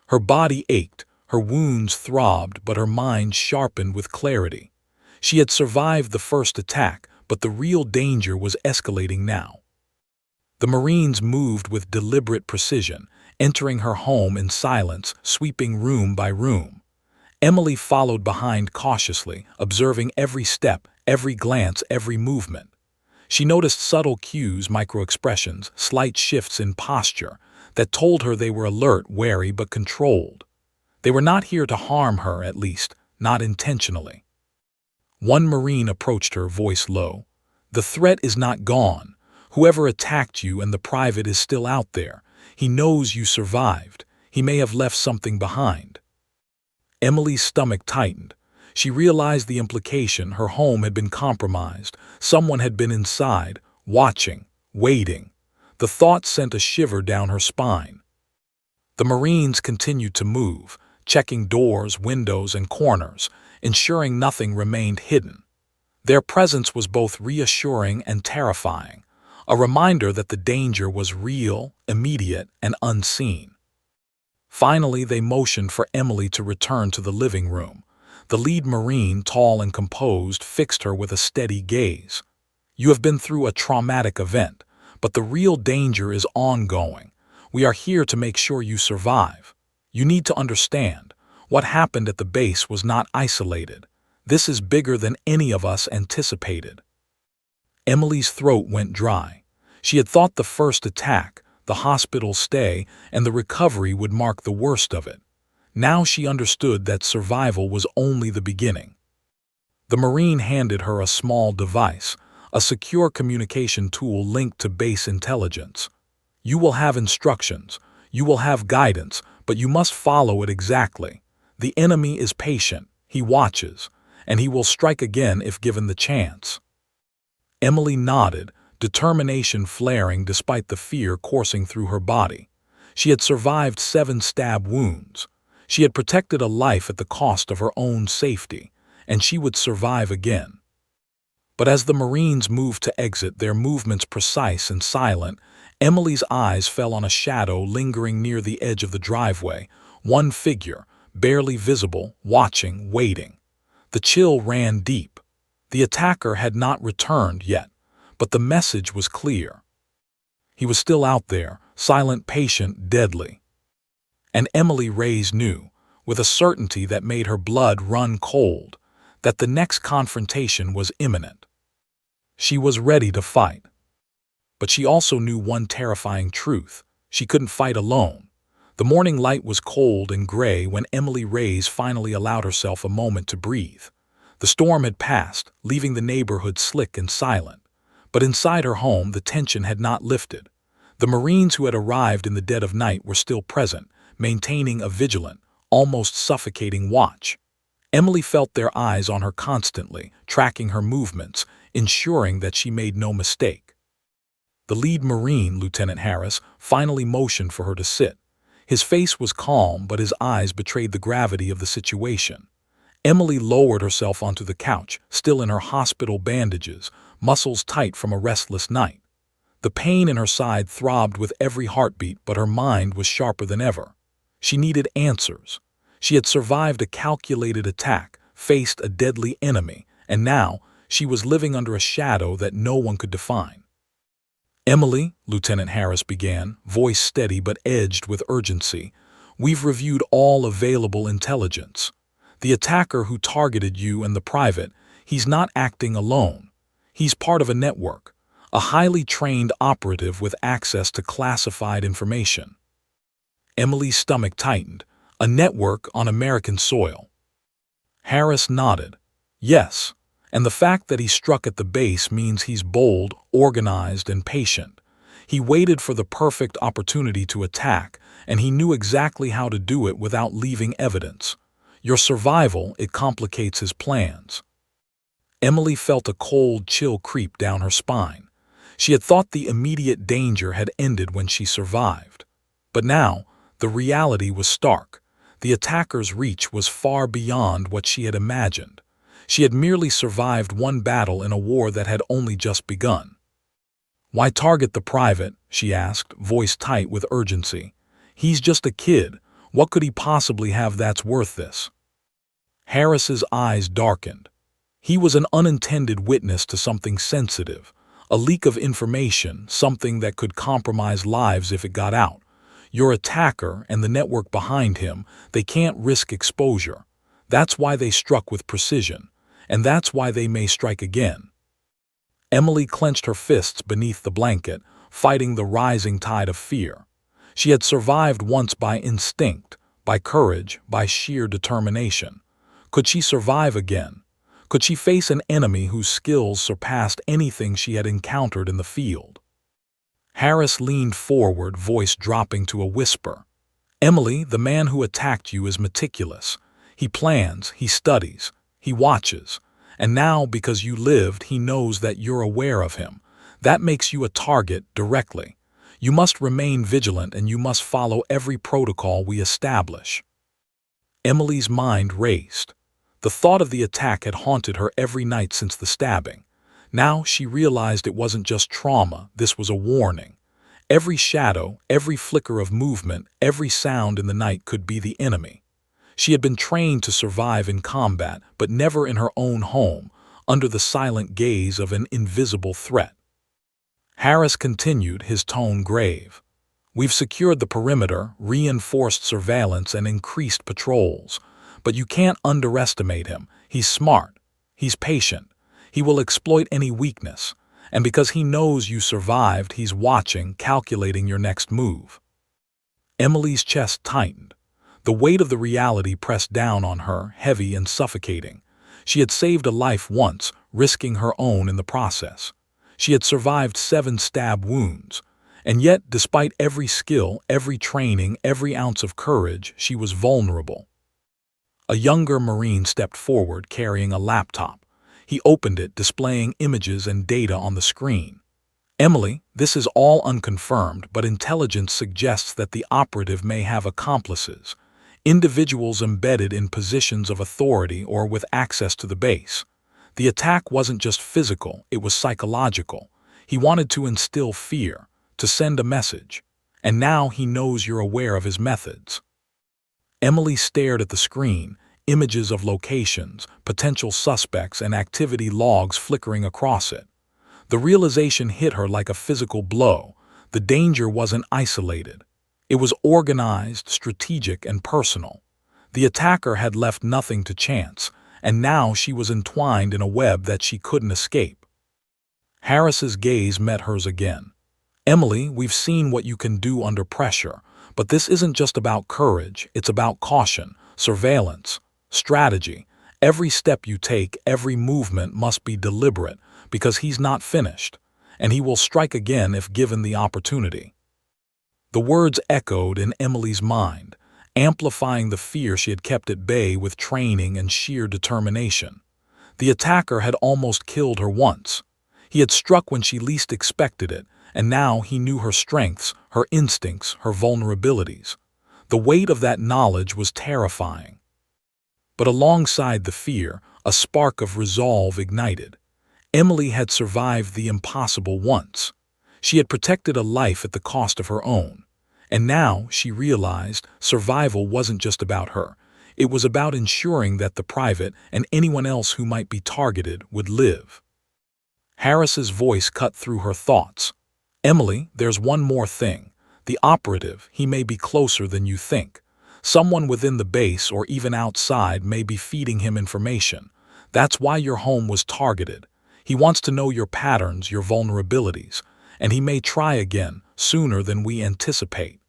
Her body ached, her wounds throbbed, but her mind sharpened with clarity. She had survived the first attack, but the real danger was escalating now. The Marines moved with deliberate precision, entering her home in silence, sweeping room by room. Emily followed behind cautiously, observing every step, every glance, every movement. She noticed subtle cues, micro-expressions, slight shifts in posture, that told her they were alert, wary, but controlled. They were not here to harm her, at least, not intentionally. One Marine approached her, voice low. "The threat is not gone. Whoever attacked you and the private is still out there. He knows you survived. He may have left something behind." Emily's stomach tightened. She realized the implication. Her home had been compromised. Someone had been inside, watching, waiting. The thought sent a shiver down her spine. The Marines continued to move, checking doors, windows, and corners, ensuring nothing remained hidden. Their presence was both reassuring and terrifying, a reminder that the danger was real, immediate, and unseen. Finally, they motioned for Emily to return to the living room. The lead Marine, tall and composed, fixed her with a steady gaze. "You have been through a traumatic event, but the real danger is ongoing. We are here to make sure you survive. You need to understand, what happened at the base was not isolated. This is bigger than any of us anticipated." Emily's throat went dry. She had thought the first attack, the hospital stay, and the recovery would mark the worst of it. Now she understood that survival was only the beginning. The Marine handed her a small device, a secure communication tool linked to base intelligence. "You will have instructions, you will have guidance, but you must follow it exactly. The enemy is patient, he watches, and he will strike again if given the chance." Emily nodded, determination flaring despite the fear coursing through her body. She had survived 7 stab wounds. She had protected a life at the cost of her own safety, and she would survive again. But as the Marines moved to exit, their movements precise and silent, Emily's eyes fell on a shadow lingering near the edge of the driveway, one figure, barely visible, watching, waiting. The chill ran deep. The attacker had not returned yet, but the message was clear. He was still out there, silent, patient, deadly. And Emily Reyes knew, with a certainty that made her blood run cold, that the next confrontation was imminent. She was ready to fight. But she also knew one terrifying truth: she couldn't fight alone. The morning light was cold and gray when Emily Reyes finally allowed herself a moment to breathe. The storm had passed, leaving the neighborhood slick and silent. But inside her home, the tension had not lifted. The Marines who had arrived in the dead of night were still present, maintaining a vigilant, almost suffocating watch. Emily felt their eyes on her constantly, tracking her movements, ensuring that she made no mistake. The lead Marine, Lieutenant Harris, finally motioned for her to sit. His face was calm, but his eyes betrayed the gravity of the situation. Emily lowered herself onto the couch, still in her hospital bandages, muscles tight from a restless night. The pain in her side throbbed with every heartbeat, but her mind was sharper than ever. She needed answers. She had survived a calculated attack, faced a deadly enemy, and now she was living under a shadow that no one could define. "Emily," Lieutenant Harris began, voice steady but edged with urgency, "we've reviewed all available intelligence. The attacker who targeted you and the private, he's not acting alone. He's part of a network, a highly trained operative with access to classified information." Emily's stomach tightened. A network on American soil. Harris nodded. "Yes, and the fact that he struck at the base means he's bold, organized, and patient. He waited for the perfect opportunity to attack, and he knew exactly how to do it without leaving evidence. Your survival, it complicates his plans." Emily felt a cold chill creep down her spine. She had thought the immediate danger had ended when she survived. But now, the reality was stark. The attacker's reach was far beyond what she had imagined. She had merely survived one battle in a war that had only just begun. "Why target the private?" she asked, voice tight with urgency. "He's just a kid. What could he possibly have that's worth this?" Harris's eyes darkened. He was an unintended witness to something sensitive, a leak of information, something that could compromise lives if it got out. Your attacker and the network behind him, they can't risk exposure. That's why they struck with precision, and that's why they may strike again. Emily clenched her fists beneath the blanket, fighting the rising tide of fear. She had survived once by instinct, by courage, by sheer determination. Could she survive again? Could she face an enemy whose skills surpassed anything she had encountered in the field? Harris leaned forward, voice dropping to a whisper. Emily, the man who attacked you is meticulous. He plans, he studies, he watches. And now, because you lived, he knows that you're aware of him. That makes you a target directly. You must remain vigilant and you must follow every protocol we establish. Emily's mind raced. The thought of the attack had haunted her every night since the stabbing. Now she realized it wasn't just trauma, this was a warning. Every shadow, every flicker of movement, every sound in the night could be the enemy. She had been trained to survive in combat, but never in her own home, under the silent gaze of an invisible threat. Harris continued, his tone grave. We've secured the perimeter, reinforced surveillance, and increased patrols. But you can't underestimate him. He's smart. He's patient. He will exploit any weakness. And because he knows you survived, he's watching, calculating your next move. Emily's chest tightened. The weight of the reality pressed down on her, heavy and suffocating. She had saved a life once, risking her own in the process. She had survived 7 stab wounds. And yet, despite every skill, every training, every ounce of courage, she was vulnerable. A younger Marine stepped forward, carrying a laptop. He opened it, displaying images and data on the screen. Emily, this is all unconfirmed, but intelligence suggests that the operative may have accomplices, individuals embedded in positions of authority or with access to the base. The attack wasn't just physical, it was psychological. He wanted to instill fear, to send a message, and now he knows you're aware of his methods. Emily stared at the screen, images of locations, potential suspects, and activity logs flickering across it. The realization hit her like a physical blow. The danger wasn't isolated. It was organized, strategic, and personal. The attacker had left nothing to chance, and now she was entwined in a web that she couldn't escape. Harris's gaze met hers again. Emily, we've seen what you can do under pressure, but this isn't just about courage, it's about caution, surveillance, strategy. Every step you take, every movement must be deliberate, because he's not finished, and he will strike again if given the opportunity. The words echoed in Emily's mind, amplifying the fear she had kept at bay with training and sheer determination. The attacker had almost killed her once. He had struck when she least expected it, and now he knew her strengths, her instincts, her vulnerabilities. The weight of that knowledge was terrifying. But alongside the fear, a spark of resolve ignited. Emily had survived the impossible once. She had protected a life at the cost of her own. And now, she realized, survival wasn't just about her. It was about ensuring that the private and anyone else who might be targeted would live. Harris's voice cut through her thoughts. Emily, there's one more thing. The operative, he may be closer than you think. Someone within the base or even outside may be feeding him information. That's why your home was targeted. He wants to know your patterns, your vulnerabilities, and he may try again, sooner than we anticipate.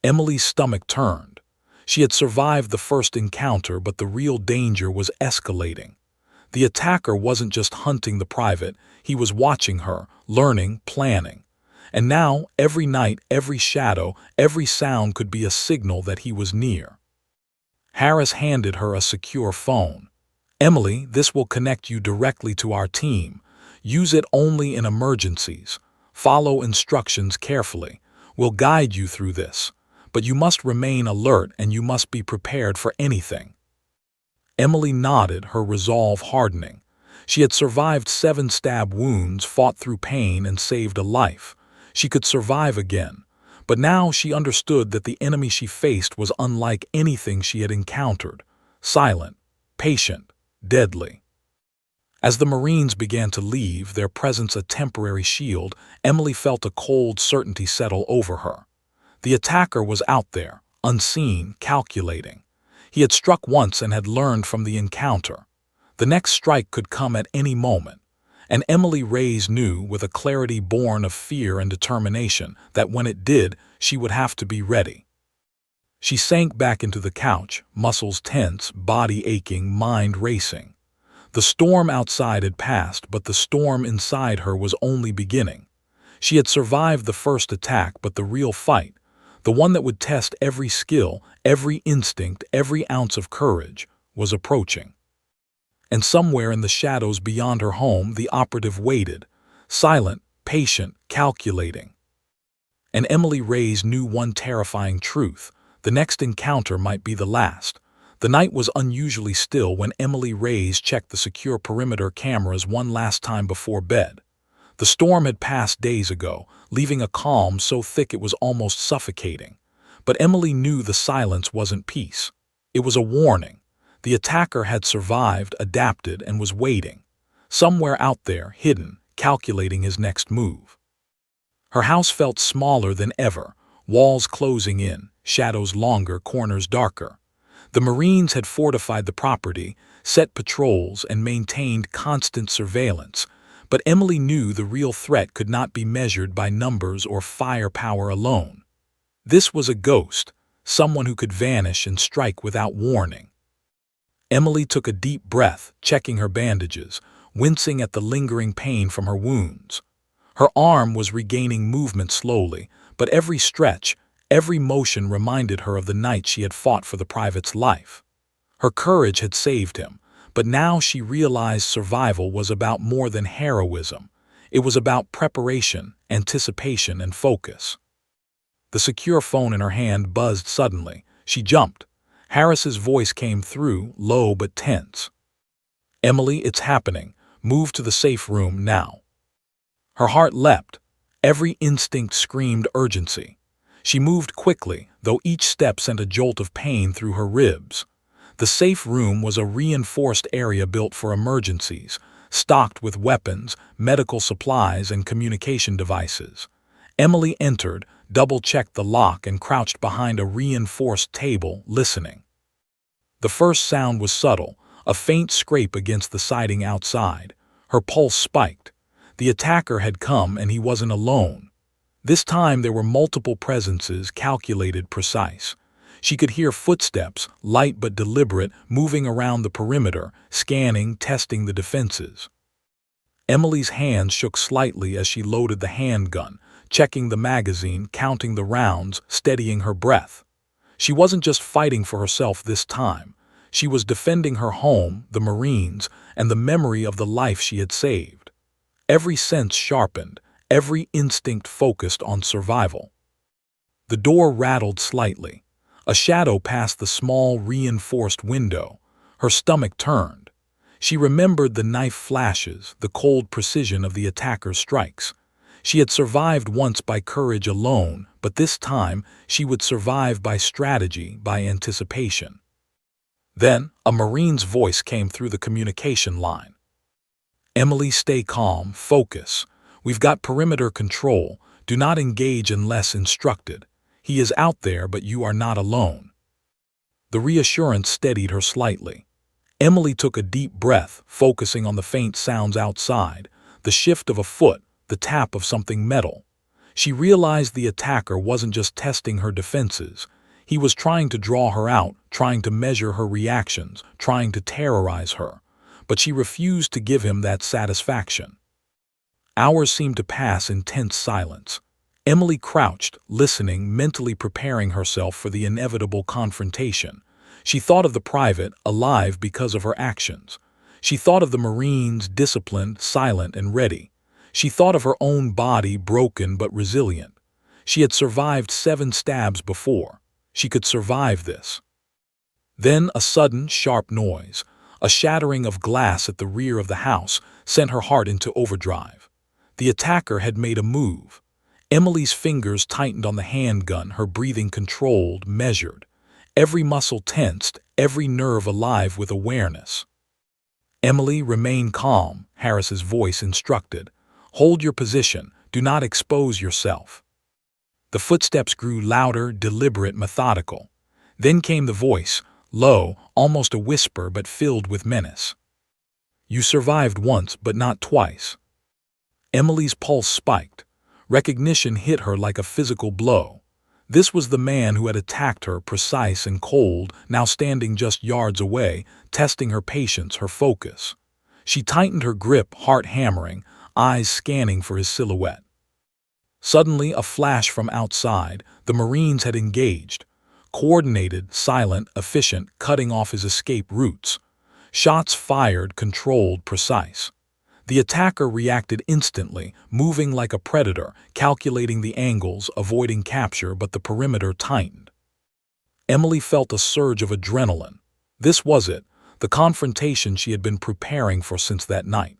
Emily's stomach turned. She had survived the first encounter, but the real danger was escalating. The attacker wasn't just hunting the private, he was watching her, learning, planning. And now, every night, every shadow, every sound could be a signal that he was near. Harris handed her a secure phone. Emily, this will connect you directly to our team. Use it only in emergencies. Follow instructions carefully. We'll guide you through this. But you must remain alert and you must be prepared for anything. Emily nodded, her resolve hardening. She had survived 7 stab wounds, fought through pain, and saved a life. She could survive again. But now she understood that the enemy she faced was unlike anything she had encountered. Silent, patient, deadly. As the Marines began to leave, their presence a temporary shield, Emily felt a cold certainty settle over her. The attacker was out there, unseen, calculating. He had struck once and had learned from the encounter. The next strike could come at any moment. And Emily Reyes knew, with a clarity born of fear and determination, that when it did, she would have to be ready. She sank back into the couch, muscles tense, body aching, mind racing. The storm outside had passed, but the storm inside her was only beginning. She had survived the first attack, but the real fight, the one that would test every skill, every instinct, every ounce of courage, was approaching. And somewhere in the shadows beyond her home, the operative waited, silent, patient, calculating. And Emily Reyes knew one terrifying truth: the next encounter might be the last. The night was unusually still when Emily Reyes checked the secure perimeter cameras one last time before bed. The storm had passed days ago, leaving a calm so thick it was almost suffocating. But Emily knew the silence wasn't peace. It was a warning. The attacker had survived, adapted, and was waiting. Somewhere out there, hidden, calculating his next move. Her house felt smaller than ever, walls closing in, shadows longer, corners darker. The Marines had fortified the property, set patrols, and maintained constant surveillance. But Emily knew the real threat could not be measured by numbers or firepower alone. This was a ghost, someone who could vanish and strike without warning. Emily took a deep breath, checking her bandages, wincing at the lingering pain from her wounds. Her arm was regaining movement slowly, but every stretch, every motion reminded her of the night she had fought for the private's life. Her courage had saved him, but now she realized survival was about more than heroism. It was about preparation, anticipation, and focus. The secure phone in her hand buzzed suddenly. She jumped. Harris's voice came through, low but tense. "Emily, it's happening. Move to the safe room now." Her heart leapt. Every instinct screamed urgency. She moved quickly, though each step sent a jolt of pain through her ribs. The safe room was a reinforced area built for emergencies, stocked with weapons, medical supplies, and communication devices. Emily entered, double-checked the lock, and crouched behind a reinforced table, listening. The first sound was subtle, a faint scrape against the siding outside. Her pulse spiked. The attacker had come, and he wasn't alone. This time there were multiple presences, calculated, precise. She could hear footsteps, light but deliberate, moving around the perimeter, scanning, testing the defenses. Emily's hands shook slightly as she loaded the handgun, checking the magazine, counting the rounds, steadying her breath. She wasn't just fighting for herself this time. She was defending her home, the Marines, and the memory of the life she had saved. Every sense sharpened, every instinct focused on survival. The door rattled slightly. A shadow passed the small, reinforced window. Her stomach turned. She remembered the knife flashes, the cold precision of the attacker's strikes. She had survived once by courage alone, but this time she would survive by strategy, by anticipation. Then, a Marine's voice came through the communication line. "Emily, stay calm, focus. We've got perimeter control. Do not engage unless instructed. He is out there, but you are not alone." The reassurance steadied her slightly. Emily took a deep breath, focusing on the faint sounds outside, the shift of a foot, the tap of something metal. She realized the attacker wasn't just testing her defenses. He was trying to draw her out, trying to measure her reactions, trying to terrorize her. But she refused to give him that satisfaction. Hours seemed to pass in tense silence. Emily crouched, listening, mentally preparing herself for the inevitable confrontation. She thought of the private, alive because of her actions. She thought of the Marines, disciplined, silent, and ready. She thought of her own body, broken but resilient. She had survived 7 stabs before. She could survive this. Then a sudden, sharp noise, a shattering of glass at the rear of the house, sent her heart into overdrive. The attacker had made a move. Emily's fingers tightened on the handgun, her breathing controlled, measured. Every muscle tensed, every nerve alive with awareness. "Emily, remain calm," Harris's voice instructed. "Hold your position. Do not expose yourself." The footsteps grew louder, deliberate, methodical. Then came the voice, low, almost a whisper but filled with menace. You survived once, but not twice." Emily's pulse spiked. Recognition hit her like a physical blow. This was the man who had attacked her, precise and cold, now standing just yards away, testing her patience, her focus. She tightened her grip, heart hammering, eyes scanning for his silhouette. Suddenly, a flash from outside. The Marines had engaged. Coordinated, silent, efficient, cutting off his escape routes. Shots fired, controlled, precise. The attacker reacted instantly, moving like a predator, calculating the angles, avoiding capture, but the perimeter tightened. Emily felt a surge of adrenaline. This was it, the confrontation she had been preparing for since that night.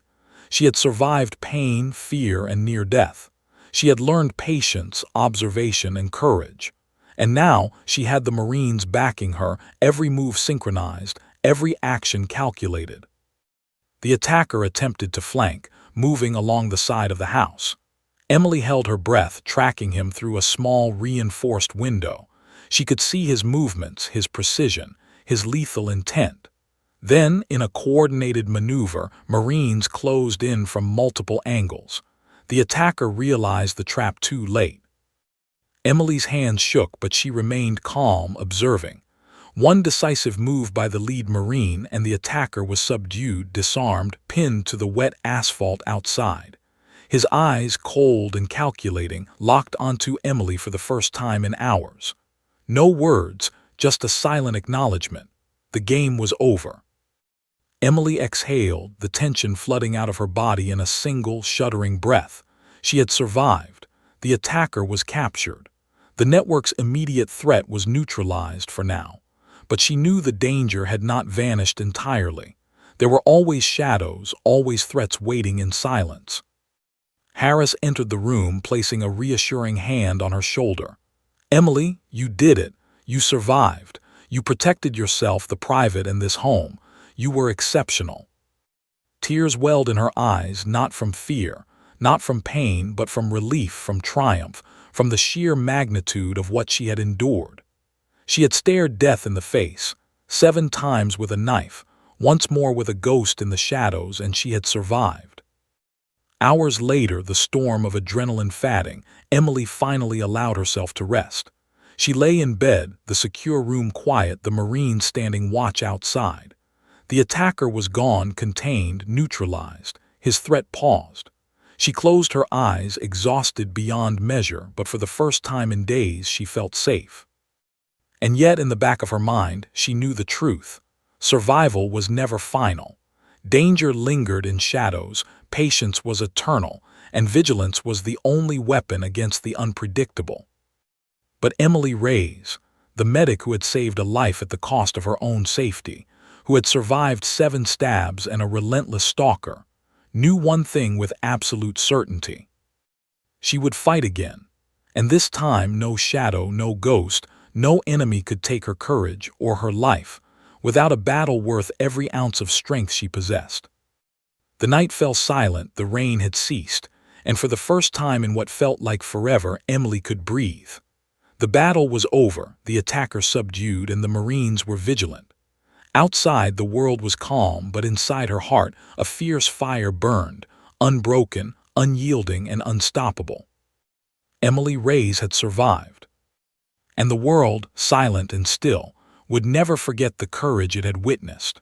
She had survived pain, fear, and near death. She had learned patience, observation, and courage. And now she had the Marines backing her, every move synchronized, every action calculated. The attacker attempted to flank, moving along the side of the house. Emily held her breath, tracking him through a small, reinforced window. She could see his movements, his precision, his lethal intent. Then, in a coordinated maneuver, Marines closed in from multiple angles. The attacker realized the trap too late. Emily's hands shook, but she remained calm, observing. One decisive move by the lead Marine and the attacker was subdued, disarmed, pinned to the wet asphalt outside. His eyes, cold and calculating, locked onto Emily for the first time in hours. No words, just a silent acknowledgement. The game was over. Emily exhaled, the tension flooding out of her body in a single, shuddering breath. She had survived. The attacker was captured. The network's immediate threat was neutralized for now. But she knew the danger had not vanished entirely. There were always shadows, always threats waiting in silence. Harris entered the room, placing a reassuring hand on her shoulder. "Emily, you did it. You survived. You protected yourself, the private, and this home. You were exceptional." Tears welled in her eyes, not from fear, not from pain, but from relief, from triumph, from the sheer magnitude of what she had endured. She had stared death in the face, 7 times with a knife, once more with a ghost in the shadows, and she had survived. Hours later, the storm of adrenaline fading, Emily finally allowed herself to rest. She lay in bed, the secure room quiet, the Marines standing watch outside. The attacker was gone, contained, neutralized. His threat paused. She closed her eyes, exhausted beyond measure, but for the first time in days she felt safe. And yet, in the back of her mind, she knew the truth. Survival was never final. Danger lingered in shadows, patience was eternal, and vigilance was the only weapon against the unpredictable. But Emily Reyes, the medic who had saved a life at the cost of her own safety, who had survived 7 stabs and a relentless stalker, knew one thing with absolute certainty. She would fight again, and this time no shadow, no ghost, no enemy could take her courage or her life, without a battle worth every ounce of strength she possessed. The night fell silent, the rain had ceased, and for the first time in what felt like forever, Emily could breathe. The battle was over, the attacker subdued, and the Marines were vigilant. Outside, the world was calm, but inside her heart, a fierce fire burned, unbroken, unyielding, and unstoppable. Emily Reyes had survived. And the world, silent and still, would never forget the courage it had witnessed.